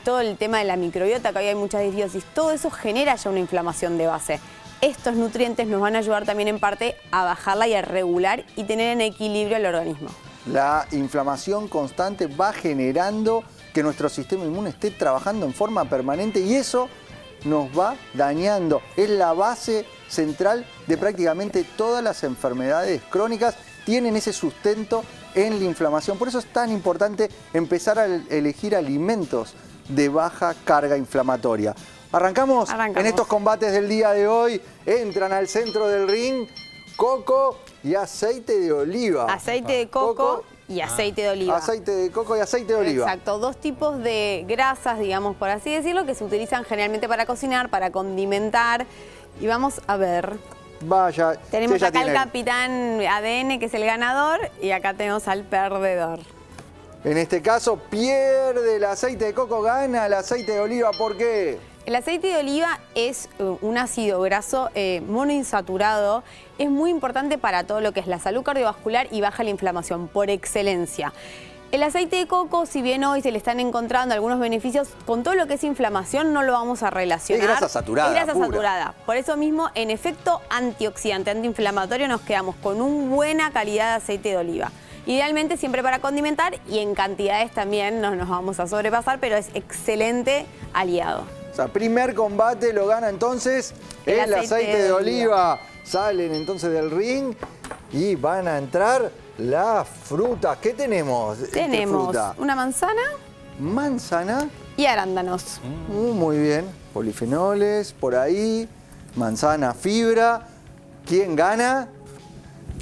todo el tema de la microbiota, que hoy hay mucha disbiosis, todo eso genera ya una inflamación de base. Estos nutrientes nos van a ayudar también en parte a bajarla y a regular y tener en equilibrio el organismo. La inflamación constante va generando que nuestro sistema inmune esté trabajando en forma permanente y eso nos va dañando. Es la base central de prácticamente todas las enfermedades crónicas, tienen ese sustento en la inflamación. Por eso es tan importante empezar a elegir alimentos de baja carga inflamatoria. Arrancamos en estos combates del día de hoy. Entran al centro del ring coco y aceite de oliva. Aceite de coco y aceite de oliva. Aceite de coco y aceite de oliva. Exacto, dos tipos de grasas, digamos, por así decirlo, que se utilizan generalmente para cocinar, para condimentar. Y vamos a ver. Vaya. Tenemos acá al capitán ADN, que es el ganador, y acá tenemos al perdedor. En este caso pierde el aceite de coco, gana el aceite de oliva. ¿Por qué? El aceite de oliva es un ácido graso monoinsaturado. Es muy importante para todo lo que es la salud cardiovascular y baja la inflamación, por excelencia. El aceite de coco, si bien hoy se le están encontrando algunos beneficios, con todo lo que es inflamación no lo vamos a relacionar. Es grasa saturada. Es grasa saturada. Por eso mismo, en efecto antioxidante, antiinflamatorio, nos quedamos con una buena calidad de aceite de oliva. Idealmente siempre para condimentar y en cantidades también no nos vamos a sobrepasar, pero es excelente aliado. O sea, primer combate lo gana entonces el aceite de oliva. Salen entonces del ring y van a entrar las frutas. ¿Qué tenemos? Tenemos una manzana. Manzana. Y arándanos. Muy bien. Polifenoles por ahí. Manzana, fibra. ¿Quién gana?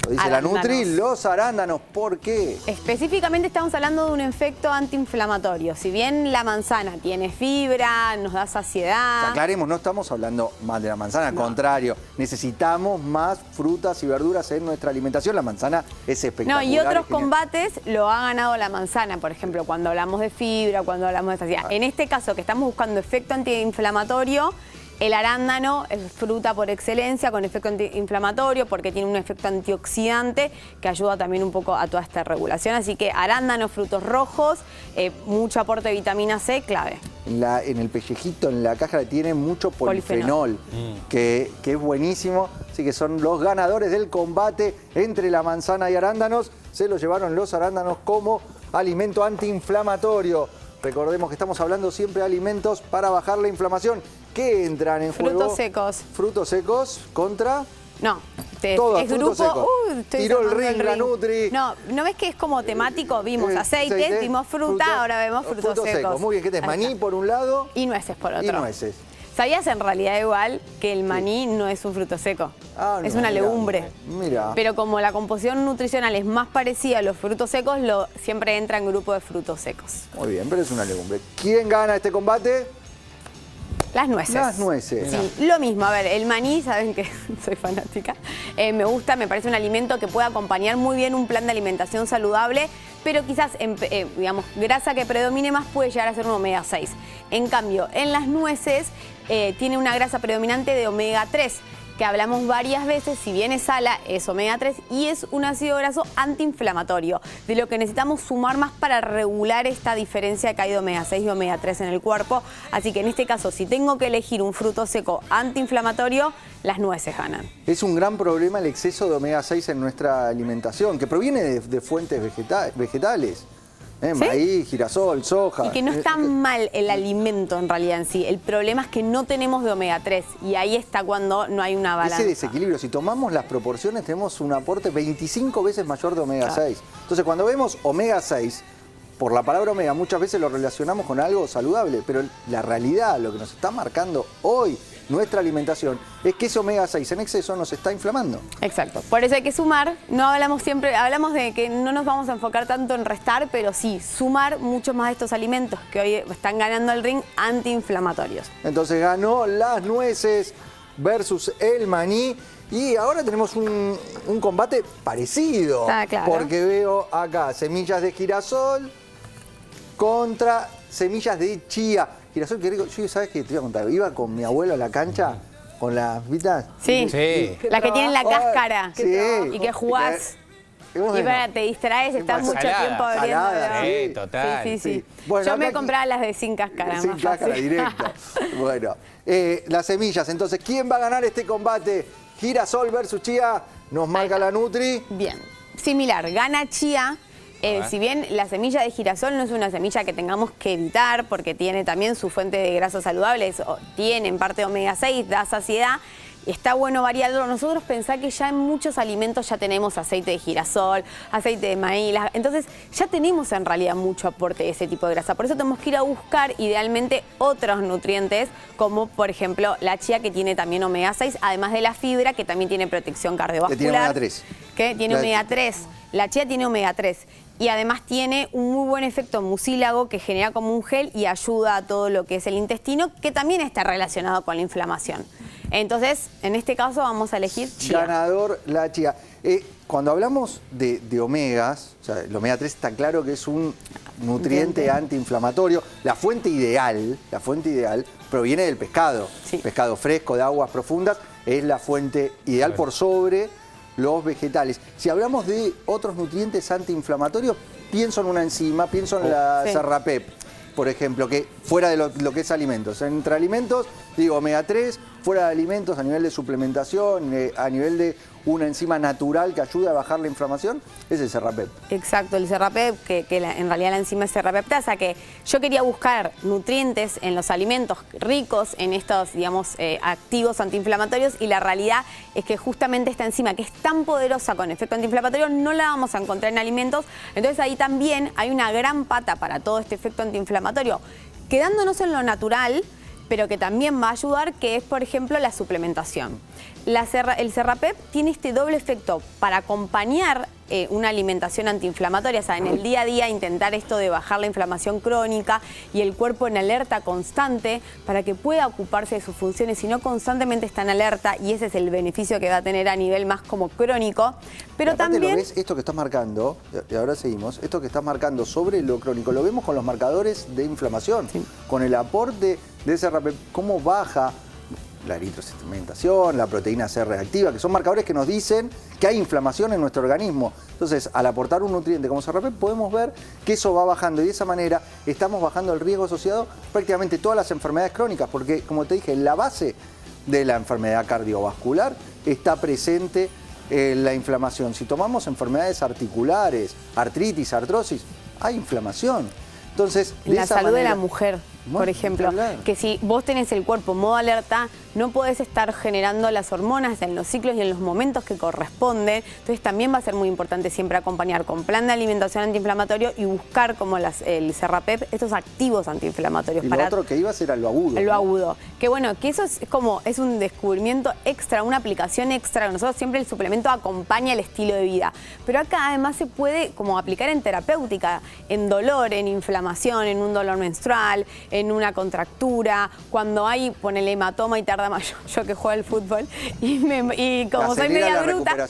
Lo dice la Nutri, los arándanos. ¿Por qué? Específicamente estamos hablando de un efecto antiinflamatorio. Si bien la manzana tiene fibra, nos da saciedad. Aclaremos, no estamos hablando más de la manzana, al contrario. Necesitamos más frutas y verduras en nuestra alimentación. La manzana es espectacular. No, y otros combates lo ha ganado la manzana, por ejemplo, cuando hablamos de fibra, cuando hablamos de saciedad. En este caso, que estamos buscando efecto antiinflamatorio, El arándano es fruta por excelencia con efecto antiinflamatorio porque tiene un efecto antioxidante que ayuda también un poco a toda esta regulación. Así que arándano, frutos rojos, mucho aporte de vitamina C, clave. En el pellejito, en la caja, tiene mucho polifenol, que es buenísimo. Así que son los ganadores del combate entre la manzana y arándanos. Se lo llevaron los arándanos como alimento antiinflamatorio. Recordemos que estamos hablando siempre de alimentos para bajar la inflamación. ¿Qué entran en juego? Frutos secos. ¿Frutos secos contra? No. Todos, es frutos grupo. secos. Tiró el ring, la Nutri. No, ¿no ves que es como temático? Vimos aceites, vimos fruta, ahora vemos frutos secos. Muy bien, ¿qué tenés? Maní por un lado. Y nueces por otro. Y nueces. ¿Sabías en realidad igual que el maní no es un fruto seco? Es una legumbre. Mira. Pero como la composición nutricional es más parecida a los frutos secos, siempre entra en grupo de frutos secos. Muy bien, pero es una legumbre. ¿Quién gana este combate? Las nueces. Las nueces. Sí, lo mismo. A ver, el maní, saben que soy fanática. Me gusta, me parece un alimento que puede acompañar muy bien un plan de alimentación saludable, pero quizás, digamos, grasa que predomine más puede llegar a ser un omega 6. En cambio, en las nueces tiene una grasa predominante de omega 3, que hablamos varias veces, si bien es sala, es omega 3 y es un ácido graso antiinflamatorio, de lo que necesitamos sumar más para regular esta diferencia que hay de omega 6 y omega 3 en el cuerpo. Así que en este caso, si tengo que elegir un fruto seco antiinflamatorio, las nueces ganan. Es un gran problema el exceso de omega 6 en nuestra alimentación, que proviene de fuentes vegetales. ¿Sí? Maíz, girasol, soja. Y que no está mal el alimento en realidad en sí. El problema es que no tenemos de omega 3 y ahí está cuando no hay una balanza. Ese desequilibrio, si tomamos las proporciones, tenemos un aporte 25 veces mayor de omega 6. Entonces, cuando vemos omega 6, por la palabra omega muchas veces lo relacionamos con algo saludable, pero la realidad, lo que nos está marcando hoy nuestra alimentación, es que ese omega 6 en exceso nos está inflamando. Exacto. Por eso hay que sumar. No hablamos siempre, hablamos de que no nos vamos a enfocar tanto en restar, pero sí sumar muchos más de estos alimentos que hoy están ganando el ring antiinflamatorios. Entonces ganó las nueces versus el maní. Y ahora tenemos un combate parecido. Claro. Porque veo acá semillas de girasol contra semillas de chía. Girasol, que rico. Yo, ¿sabes qué? Te voy a contar. Iba con mi abuelo a la cancha con las vitas. Sí. Las que tienen la cáscara. Sí. Y que jugás. Bueno. Y te distraes, estás mucho tiempo viendo. Sí, total. Sí. Bueno, yo me compraba las de sin cáscara. Sin cáscara, directo. Bueno, las semillas. Entonces, ¿quién va a ganar este combate? Girasol versus chía. Nos marca la Nutri. Bien. Similar. Gana chía. Si bien la semilla de girasol no es una semilla que tengamos que evitar porque tiene también su fuente de grasas saludables, tiene en parte omega 6, da saciedad, está bueno variarlo. Nosotros pensá que ya en muchos alimentos ya tenemos aceite de girasol, aceite de maíz, entonces ya tenemos en realidad mucho aporte de ese tipo de grasa. Por eso tenemos que ir a buscar idealmente otros nutrientes como por ejemplo la chía que tiene también omega 6, además de la fibra que también tiene protección cardiovascular. Que tiene omega 3. Que tiene omega 3. La chía tiene omega 3. Y además tiene un muy buen efecto mucílago que genera como un gel y ayuda a todo lo que es el intestino, que también está relacionado con la inflamación. Entonces, en este caso vamos a elegir chía. Ganador la chía. Cuando hablamos de omegas, o sea, el omega 3 está claro que es un nutriente antiinflamatorio. La fuente ideal proviene del pescado. Sí. Pescado fresco, de aguas profundas, es la fuente ideal por sobre los vegetales. Si hablamos de otros nutrientes antiinflamatorios, pienso en una enzima, pienso en la Serrapep, por ejemplo, que fuera de lo que es alimentos. Entre alimentos, digo omega 3, fuera de alimentos, a nivel de suplementación, a nivel de una enzima natural que ayuda a bajar la inflamación, es el Serrapep. Exacto, el Serrapep, que en realidad la enzima es serrapeptasa, que yo quería buscar nutrientes en los alimentos ricos en estos, digamos, activos antiinflamatorios, y la realidad es que justamente esta enzima, que es tan poderosa con efecto antiinflamatorio, no la vamos a encontrar en alimentos. Entonces ahí también hay una gran pata para todo este efecto antiinflamatorio, quedándonos en lo natural, pero que también va a ayudar, que es, por ejemplo, la suplementación. El Serrapep tiene este doble efecto para acompañar una alimentación antiinflamatoria, o sea, en el día a día intentar esto de bajar la inflamación crónica y el cuerpo en alerta constante para que pueda ocuparse de sus funciones, si no constantemente está en alerta, y ese es el beneficio que va a tener a nivel más como crónico. Pero también... ¿Lo ves? Esto que estás marcando, y ahora seguimos, esto que estás marcando sobre lo crónico, lo vemos con los marcadores de inflamación, con el aporte de Serrapep, cómo baja la eritrosedimentación, la proteína C reactiva, que son marcadores que nos dicen que hay inflamación en nuestro organismo. Entonces, al aportar un nutriente como CRP, podemos ver que eso va bajando y de esa manera estamos bajando el riesgo asociado a prácticamente todas las enfermedades crónicas, porque, como te dije, la base de la enfermedad cardiovascular está presente en la inflamación. Si tomamos enfermedades articulares, artritis, artrosis, hay inflamación. Entonces, la salud de la mujer, por ejemplo, que si vos tenés el cuerpo en modo alerta, no podés estar generando las hormonas en los ciclos y en los momentos que corresponden. Entonces también va a ser muy importante siempre acompañar con plan de alimentación antiinflamatorio y buscar como el Serrapep, estos activos antiinflamatorios. Y lo otro que ibas era lo agudo. Lo agudo. Que bueno, que eso es un descubrimiento extra, una aplicación extra. Nosotros siempre el suplemento acompaña el estilo de vida. Pero acá además se puede como aplicar en terapéutica, en dolor, en inflamación, en un dolor menstrual, en una contractura, cuando hay, ponele hematoma y tarda más. Yo que juego al fútbol y como soy media bruta,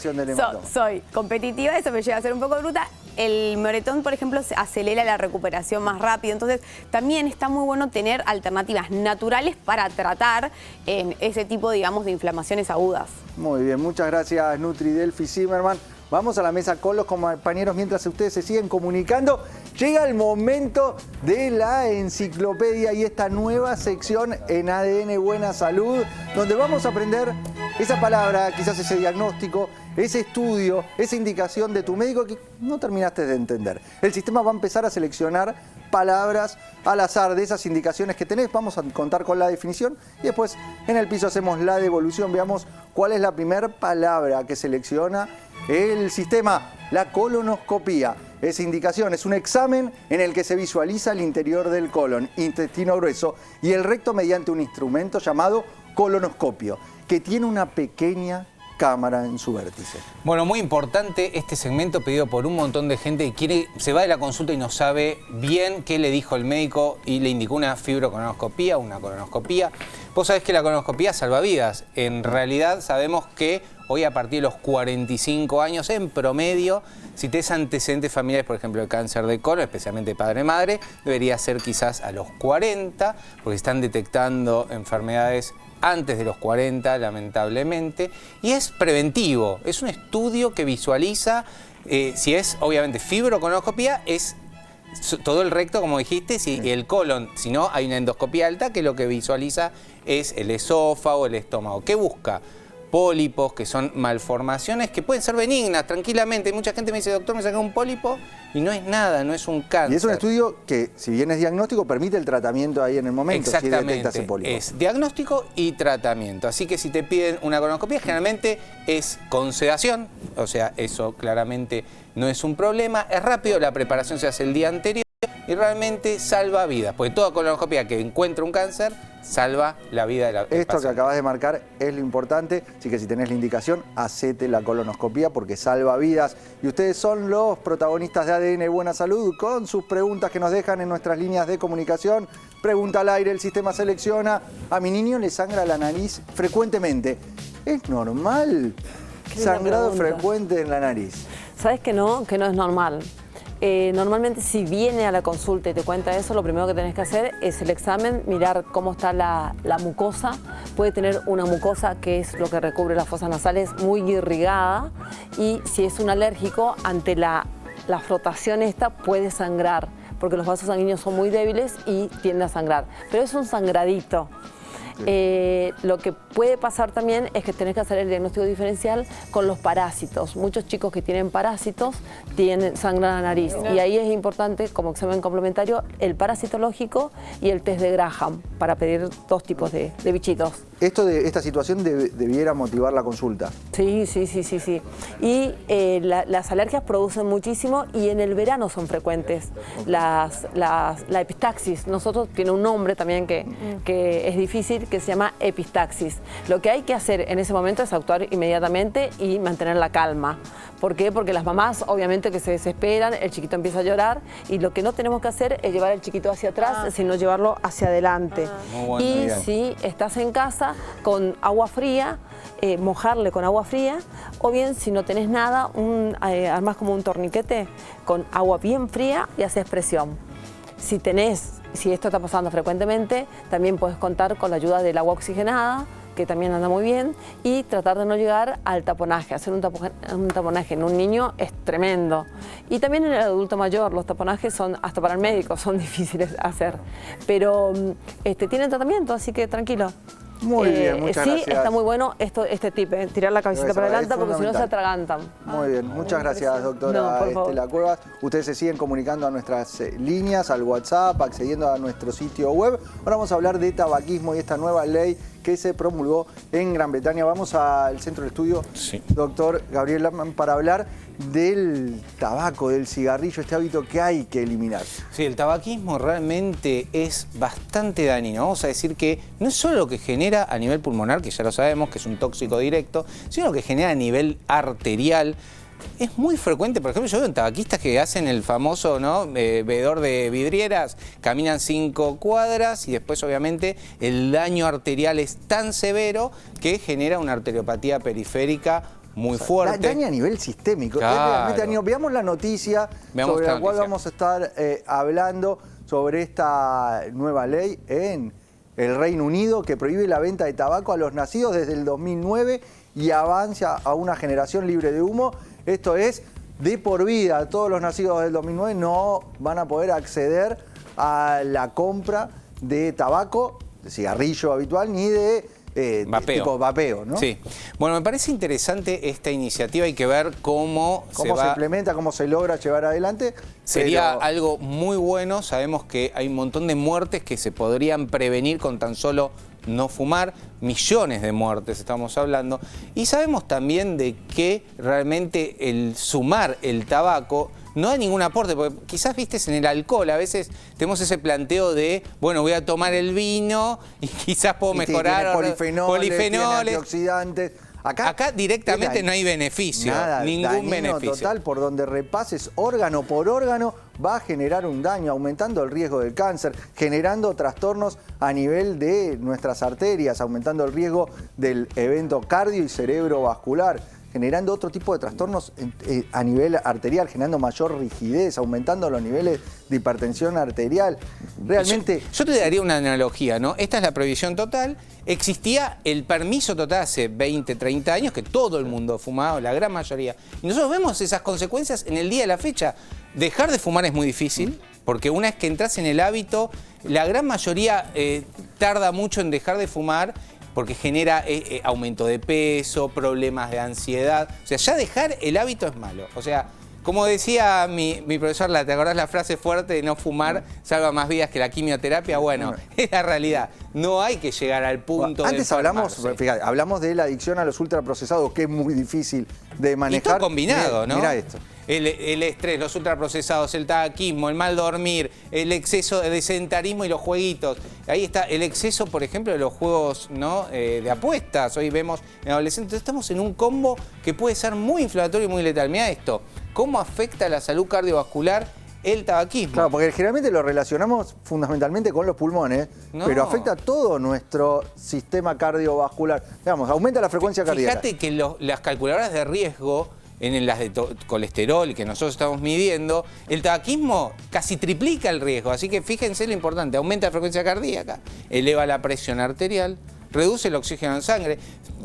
soy competitiva, eso me lleva a ser un poco bruta. El moretón, por ejemplo, acelera la recuperación más rápido. Entonces, también está muy bueno tener alternativas naturales para tratar ese tipo, digamos, de inflamaciones agudas. Muy bien, muchas gracias, Nutri Delphi Zimmerman. Vamos a la mesa con los compañeros mientras ustedes se siguen comunicando. Llega el momento de la enciclopedia y esta nueva sección en ADN Buena Salud, donde vamos a aprender esa palabra, quizás ese diagnóstico, ese estudio, esa indicación de tu médico que no terminaste de entender. El sistema va a empezar a seleccionar palabras al azar de esas indicaciones que tenés. Vamos a contar con la definición y después en el piso hacemos la devolución. Veamos cuál es la primera palabra que selecciona el sistema, la colonoscopía. Esa indicación es un examen en el que se visualiza el interior del colon, intestino grueso y el recto mediante un instrumento llamado colonoscopio, que tiene una pequeña cámara en su vértice. Bueno, muy importante este segmento pedido por un montón de gente que se va de la consulta y no sabe bien qué le dijo el médico y le indicó una fibrocolonoscopía, una colonoscopía. Vos sabés que la colonoscopía salva vidas. En realidad sabemos que hoy a partir de los 45 años, en promedio, si tenés antecedentes familiares, por ejemplo, de cáncer de colon, especialmente padre-madre, debería ser quizás a los 40, porque están detectando enfermedades antes de los 40, lamentablemente, y es preventivo, es un estudio que visualiza, si es obviamente fibrocolonoscopía, es todo el recto, como dijiste, y el colon, si no, hay una endoscopía alta que lo que visualiza es el esófago, el estómago. ¿Qué busca? Pólipos, que son malformaciones que pueden ser benignas tranquilamente. Mucha gente me dice, doctor, me saqué un pólipo y no es nada, no es un cáncer. Y es un estudio que, si bien es diagnóstico, permite el tratamiento ahí en el momento. Exactamente, si detectas el pólipo. Es diagnóstico y tratamiento. Así que si te piden una colonoscopia, generalmente es con sedación, o sea, eso claramente no es un problema. Es rápido, la preparación se hace el día anterior y realmente salva vidas, porque toda colonoscopia que encuentra un cáncer salva la vida de la persona. Esto que acabas de marcar es lo importante, así que si tenés la indicación, hacete la colonoscopía porque salva vidas. Y ustedes son los protagonistas de ADN Buena Salud con sus preguntas que nos dejan en nuestras líneas de comunicación. Pregunta al aire, el sistema selecciona. A mi niño le sangra la nariz frecuentemente. ¿Es normal? Sangrado frecuente en la nariz. ¿Sabes que no es normal? Normalmente si viene a la consulta y te cuenta eso, lo primero que tenés que hacer es el examen, mirar cómo está la mucosa. Puede tener una mucosa, que es lo que recubre las fosas nasales, muy irrigada, y si es un alérgico, ante la frotación esta puede sangrar, porque los vasos sanguíneos son muy débiles y tiende a sangrar. Pero es un sangradito. Lo que puede pasar también es que tenés que hacer el diagnóstico diferencial con los parásitos. Muchos chicos que tienen parásitos sangran la nariz, y ahí es importante, como examen complementario, el parasitológico y el test de Graham para pedir dos tipos de bichitos. Esta situación debiera motivar la consulta. Sí. Y las alergias producen muchísimo y en el verano son frecuentes. La epistaxis, nosotros tiene un nombre también que es difícil, que se llama epistaxis. Lo que hay que hacer en ese momento es actuar inmediatamente y mantener la calma. ¿Por qué? Porque las mamás obviamente que se desesperan, el chiquito empieza a llorar y lo que no tenemos que hacer es llevar al chiquito hacia atrás, sino llevarlo hacia adelante. Y si estás en casa con agua fría, mojarle con agua fría, o bien si no tenés nada, armás como un torniquete con agua bien fría y haces presión. Si esto está pasando frecuentemente, también puedes contar con la ayuda del agua oxigenada, que también anda muy bien, y tratar de no llegar al taponaje. Hacer un taponaje en un niño es tremendo. Y también en el adulto mayor, los taponajes son, hasta para el médico, son difíciles de hacer. Pero tienen tratamiento, así que tranquilo. Muy bien, muchas gracias. Sí, está muy bueno este tip, tirar la cabecita para adelante porque si no se atragantan. Muy bien, muchas gracias, doctora Estela Cuevas. Ustedes se siguen comunicando a nuestras líneas, al WhatsApp, accediendo a nuestro sitio web. Ahora vamos a hablar de tabaquismo y esta nueva ley que se promulgó en Gran Bretaña. Vamos al centro del estudio, doctor Gabriel Lappmann, para hablar del tabaco, del cigarrillo, este hábito que hay que eliminar. Sí, el tabaquismo realmente es bastante dañino. Vamos a decir que no es solo lo que genera a nivel pulmonar, que ya lo sabemos, que es un tóxico directo, sino lo que genera a nivel arterial. Es muy frecuente, por ejemplo, yo veo en tabaquistas que hacen el famoso veedor de vidrieras, caminan 5 cuadras y después obviamente el daño arterial es tan severo que genera una arteriopatía periférica muy fuerte. Daña a nivel sistémico. Claro. Veamos la noticia sobre la cual vamos a estar hablando sobre esta nueva ley en el Reino Unido que prohíbe la venta de tabaco a los nacidos desde el 2009 y avanza a una generación libre de humo. Esto es de por vida. Todos los nacidos del 2009 no van a poder acceder a la compra de tabaco, de cigarrillo habitual, ni de tipo vapeo, ¿no? Sí. Bueno, me parece interesante esta iniciativa. Hay que ver cómo se implementa, cómo se logra llevar adelante. Sería algo muy bueno. Sabemos que hay un montón de muertes que se podrían prevenir con tan solo no fumar, millones de muertes estamos hablando, y sabemos también de que realmente el sumar el tabaco no da ningún aporte, porque quizás vistes en el alcohol, a veces tenemos ese planteo de, bueno, voy a tomar el vino y quizás puedo mejorar polifenoles, antioxidantes. Acá directamente no hay beneficio, ningún beneficio. Total, por donde repases órgano por órgano, va a generar un daño, aumentando el riesgo del cáncer, generando trastornos a nivel de nuestras arterias, aumentando el riesgo del evento cardio y cerebrovascular, generando otro tipo de trastornos a nivel arterial, generando mayor rigidez, aumentando los niveles de hipertensión arterial. Realmente... Yo te daría una analogía, ¿no? Esta es la prohibición total. Existía el permiso total hace 20, 30 años, que todo el mundo fumaba, la gran mayoría. Y nosotros vemos esas consecuencias en el día de la fecha. Dejar de fumar es muy difícil, porque una vez que entras en el hábito, la gran mayoría tarda mucho en dejar de fumar, porque genera aumento de peso, problemas de ansiedad. O sea, ya dejar el hábito es malo. O sea, como decía mi profesor, ¿te acordás la frase fuerte de no fumar salva más vidas que la quimioterapia? Bueno, es la realidad. No hay que llegar al punto antes de hablamos de la adicción a los ultraprocesados, que es muy difícil de manejar. Y todo combinado, ¿no? Mirá esto. El estrés, los ultraprocesados, el tabaquismo, el mal dormir, el exceso de sedentarismo y los jueguitos. Ahí está el exceso, por ejemplo, de los juegos, ¿no? De apuestas. Hoy vemos en adolescentes. Estamos en un combo que puede ser muy inflamatorio y muy letal. Mirá esto. ¿Cómo afecta a la salud cardiovascular el tabaquismo? Claro, porque generalmente lo relacionamos fundamentalmente con los pulmones, pero afecta a todo nuestro sistema cardiovascular. Digamos, aumenta la frecuencia cardíaca. Fíjate que las calculadoras de riesgo en las de colesterol que nosotros estamos midiendo, el tabaquismo casi triplica el riesgo. Así que fíjense lo importante, aumenta la frecuencia cardíaca, eleva la presión arterial, reduce el oxígeno en sangre.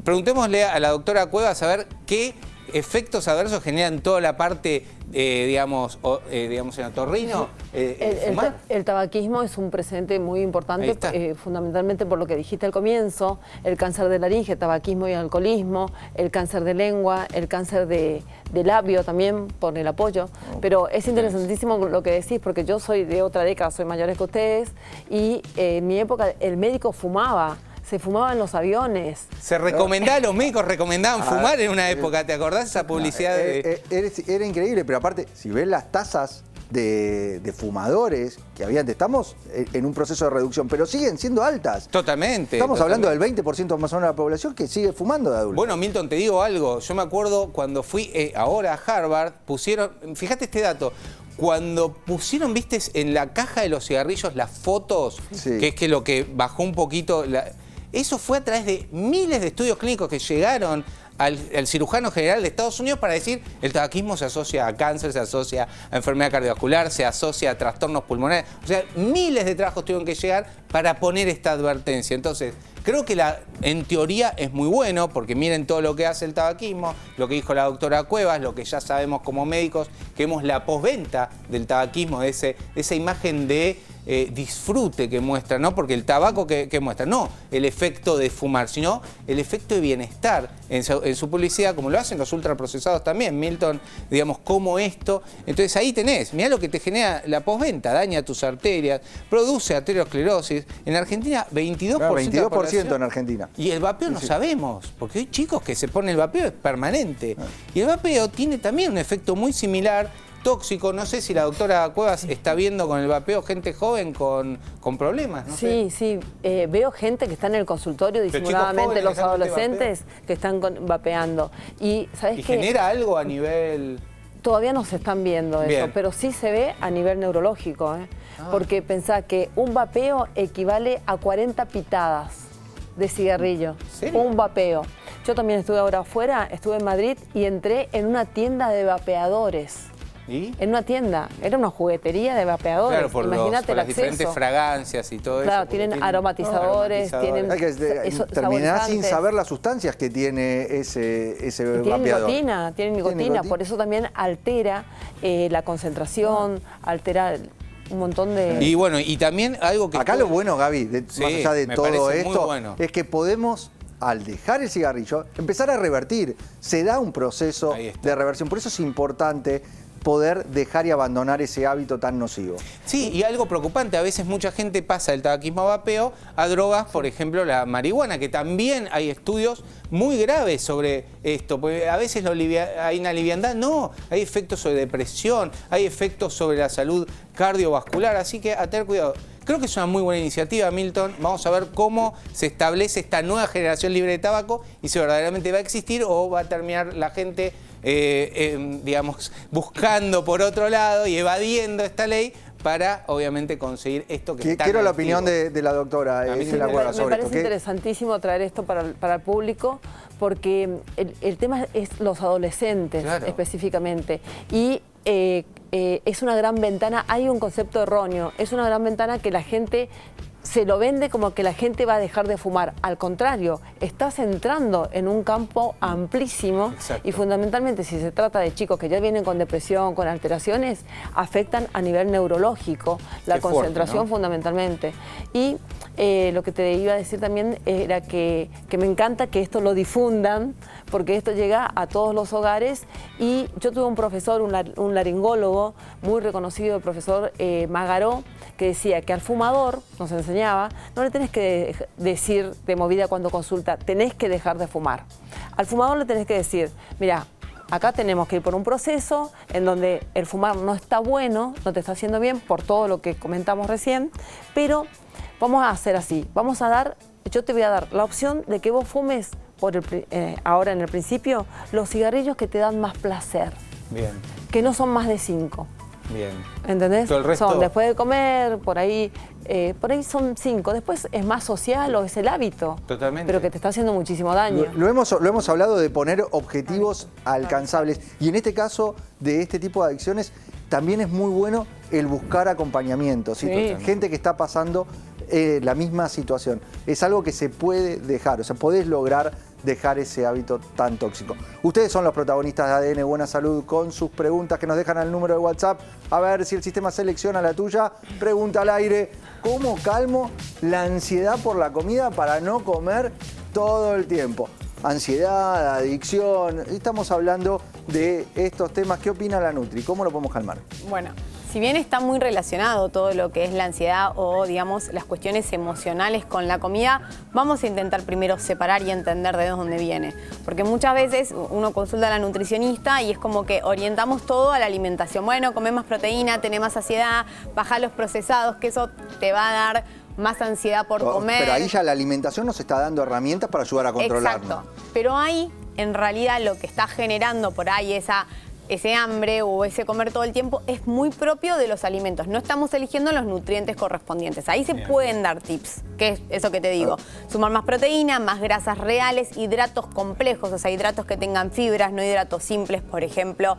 Preguntémosle a la doctora Cuevas a ver qué efectos adversos generan toda la parte, digamos, en otorrino. El tabaquismo es un presente muy importante, fundamentalmente por lo que dijiste al comienzo, el cáncer de laringe, tabaquismo y alcoholismo, el cáncer de lengua, el cáncer de labio también por el apoyo. Pero es interesantísimo lo que decís, porque yo soy de otra década, soy mayor que ustedes, y en mi época el médico fumaba. Se fumaba en los aviones. Se recomendaba, los médicos recomendaban fumar en una época, ¿te acordás esa publicidad? Era increíble, pero aparte, si ves las tasas de fumadores que había antes, estamos en un proceso de reducción, pero siguen siendo altas. Totalmente. Estamos hablando del 20% más o menos de la población que sigue fumando de adultos. Bueno, Milton, te digo algo. Yo me acuerdo cuando fui ahora a Harvard, pusieron, fíjate este dato, cuando pusieron, viste, en la caja de los cigarrillos las fotos, que es que lo que bajó un poquito... Eso fue a través de miles de estudios clínicos que llegaron al cirujano general de Estados Unidos para decir el tabaquismo se asocia a cáncer, se asocia a enfermedad cardiovascular, se asocia a trastornos pulmonares. O sea, miles de trabajos tuvieron que llegar para poner esta advertencia. Entonces, creo que en teoría es muy bueno, porque miren todo lo que hace el tabaquismo, lo que dijo la doctora Cuevas, lo que ya sabemos como médicos, que vemos la postventa del tabaquismo, de esa imagen de disfrute que muestra, no porque el tabaco que muestra, no el efecto de fumar, sino el efecto de bienestar en su publicidad, como lo hacen los ultraprocesados también, Milton, digamos, como esto. Entonces ahí tenés, mirá lo que te genera la postventa, daña tus arterias, produce arteriosclerosis. En Argentina, 22%. Claro, 22% en Argentina. Y el vapeo no sabemos, porque hay chicos que se ponen el vapeo, es permanente. Y el vapeo tiene también un efecto muy similar, tóxico. No sé si la doctora Cuevas está viendo con el vapeo gente joven con problemas. No sí, sé. sí. Veo gente que está en el consultorio disimuladamente, los adolescentes que están vapeando. Y ¿sabes qué? ¿Genera algo a nivel...? Todavía no se están viendo eso, pero sí se ve a nivel neurológico. Porque pensá que un vapeo equivale a 40 pitadas de cigarrillo. ¿Serio? Un vapeo. Yo también estuve ahora afuera, estuve en Madrid y entré en una tienda de vapeadores. ¿Y? En una tienda, era una juguetería de vapeadores. Claro, por las diferentes fragancias y todo eso. Claro, tienen aromatizadores, tienen terminás sin saber las sustancias que tiene ese vapeador. Tienen nicotina, por eso también altera la concentración, altera un montón de... Y bueno, y también algo que... Acá lo bueno, Gaby, más allá de todo esto, bueno, es que podemos, al dejar el cigarrillo, empezar a revertir. Se da un proceso de reversión. Por eso es importante poder dejar y abandonar ese hábito tan nocivo. Sí, y algo preocupante, a veces mucha gente pasa del tabaquismo a vapeo a drogas, por ejemplo la marihuana, que también hay estudios muy graves sobre esto, porque a veces hay una liviandad, no, hay efectos sobre depresión, hay efectos sobre la salud cardiovascular, así que a tener cuidado. Creo que es una muy buena iniciativa, Milton. Vamos a ver cómo se establece esta nueva generación libre de tabaco y si verdaderamente va a existir o va a terminar la gente digamos, buscando por otro lado y evadiendo esta ley para, obviamente, conseguir esto que está. Quiero la opinión de la doctora. Me parece interesantísimo traer esto para el público, porque el tema es los adolescentes, específicamente. Y es una gran ventana, hay un concepto erróneo, es una gran ventana que la gente se lo vende como que la gente va a dejar de fumar. Al contrario, estás entrando en un campo amplísimo. Y fundamentalmente si se trata de chicos que ya vienen con depresión, con alteraciones, afectan a nivel neurológico, la concentración fuerte, ¿no? Fundamentalmente. Y lo que te iba a decir también era que me encanta que esto lo difundan, porque esto llega a todos los hogares. Y yo tuve un profesor, un laringólogo muy reconocido, el profesor Magaró, que decía que al fumador, nos enseñaba, no le tenés que decir de movida cuando consulta, tenés que dejar de fumar. Al fumador le tenés que decir, mira, acá tenemos que ir por un proceso en donde el fumar no está bueno, no te está haciendo bien por todo lo que comentamos recién, pero vamos a hacer así, yo te voy a dar la opción de que vos fumes ahora en el principio los cigarrillos que te dan más placer. Bien. Que no son más de 5. Bien. ¿Entendés? Todo el resto... Son después de comer, por ahí son 5. Después es más social o es el hábito. Totalmente. Pero que te está haciendo muchísimo daño. Lo hemos hablado de poner objetivos alcanzables. Y en este caso, de este tipo de adicciones, también es muy bueno el buscar acompañamiento. ¿Sí? Gente que está pasando la misma situación. Es algo que se puede dejar. O sea, podés lograr dejar ese hábito tan tóxico. Ustedes son los protagonistas de ADN Buena Salud con sus preguntas que nos dejan al número de WhatsApp. A ver si el sistema selecciona la tuya. Pregunta al aire: ¿cómo calmo la ansiedad por la comida para no comer todo el tiempo? Ansiedad, adicción. Estamos hablando de estos temas. ¿Qué opina la Nutri? ¿Cómo lo podemos calmar? Bueno, si bien está muy relacionado todo lo que es la ansiedad o, digamos, las cuestiones emocionales con la comida, vamos a intentar primero separar y entender de dónde viene. Porque muchas veces uno consulta a la nutricionista y es como que orientamos todo a la alimentación. Bueno, come más proteína, tenés más saciedad, baja los procesados, que eso te va a dar más ansiedad por comer. Pero ahí ya la alimentación nos está dando herramientas para ayudar a controlarnos. Exacto. Pero ahí, en realidad, lo que está generando por ahí esa ese hambre o ese comer todo el tiempo es muy propio de los alimentos. No estamos eligiendo los nutrientes correspondientes. Ahí se pueden dar tips, que es eso que te digo. Sumar más proteína, más grasas reales, hidratos complejos, o sea, hidratos que tengan fibras, no hidratos simples, por ejemplo,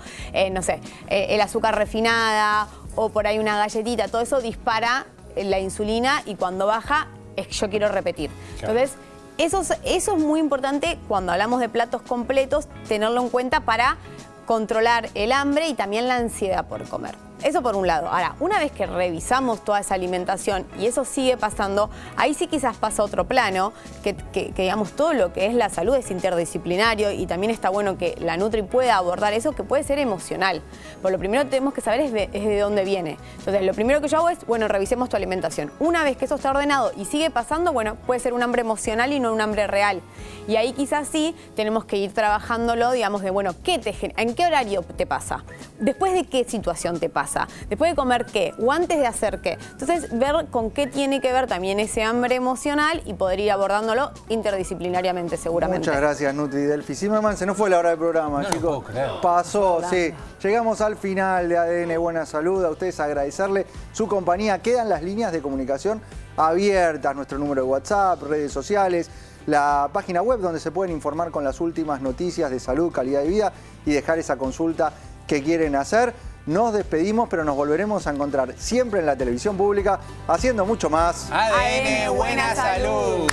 no sé, el azúcar refinada o por ahí una galletita. Todo eso dispara la insulina y cuando baja, yo quiero repetir. Entonces, eso es muy importante cuando hablamos de platos completos, tenerlo en cuenta para controlar el hambre y también la ansiedad por comer. Eso por un lado. Ahora, una vez que revisamos toda esa alimentación y eso sigue pasando, ahí sí quizás pasa otro plano, que digamos todo lo que es la salud es interdisciplinario y también está bueno que la Nutri pueda abordar eso, que puede ser emocional. Pero lo primero que tenemos que saber es de dónde viene. Entonces, lo primero que yo hago es, bueno, revisemos tu alimentación. Una vez que eso está ordenado y sigue pasando, bueno, puede ser un hambre emocional y no un hambre real. Y ahí quizás sí tenemos que ir trabajándolo, digamos, de, bueno, ¿en qué horario te pasa? ¿Después de qué situación te pasa? ¿Después de comer qué? ¿O antes de hacer qué? Entonces, ver con qué tiene que ver también ese hambre emocional y poder ir abordándolo interdisciplinariamente, seguramente. Muchas gracias, Nutri Delphi. Zimmerman, se nos fue la hora del programa, chicos. No lo puedo creer. Pasó, sí. Llegamos al final de ADN Buena Salud. A ustedes agradecerle su compañía. Quedan las líneas de comunicación abiertas, nuestro número de WhatsApp, redes sociales, la página web donde se pueden informar con las últimas noticias de salud, calidad de vida y dejar esa consulta que quieren hacer. Nos despedimos, pero nos volveremos a encontrar siempre en la televisión pública haciendo mucho más. ADN Buena Salud.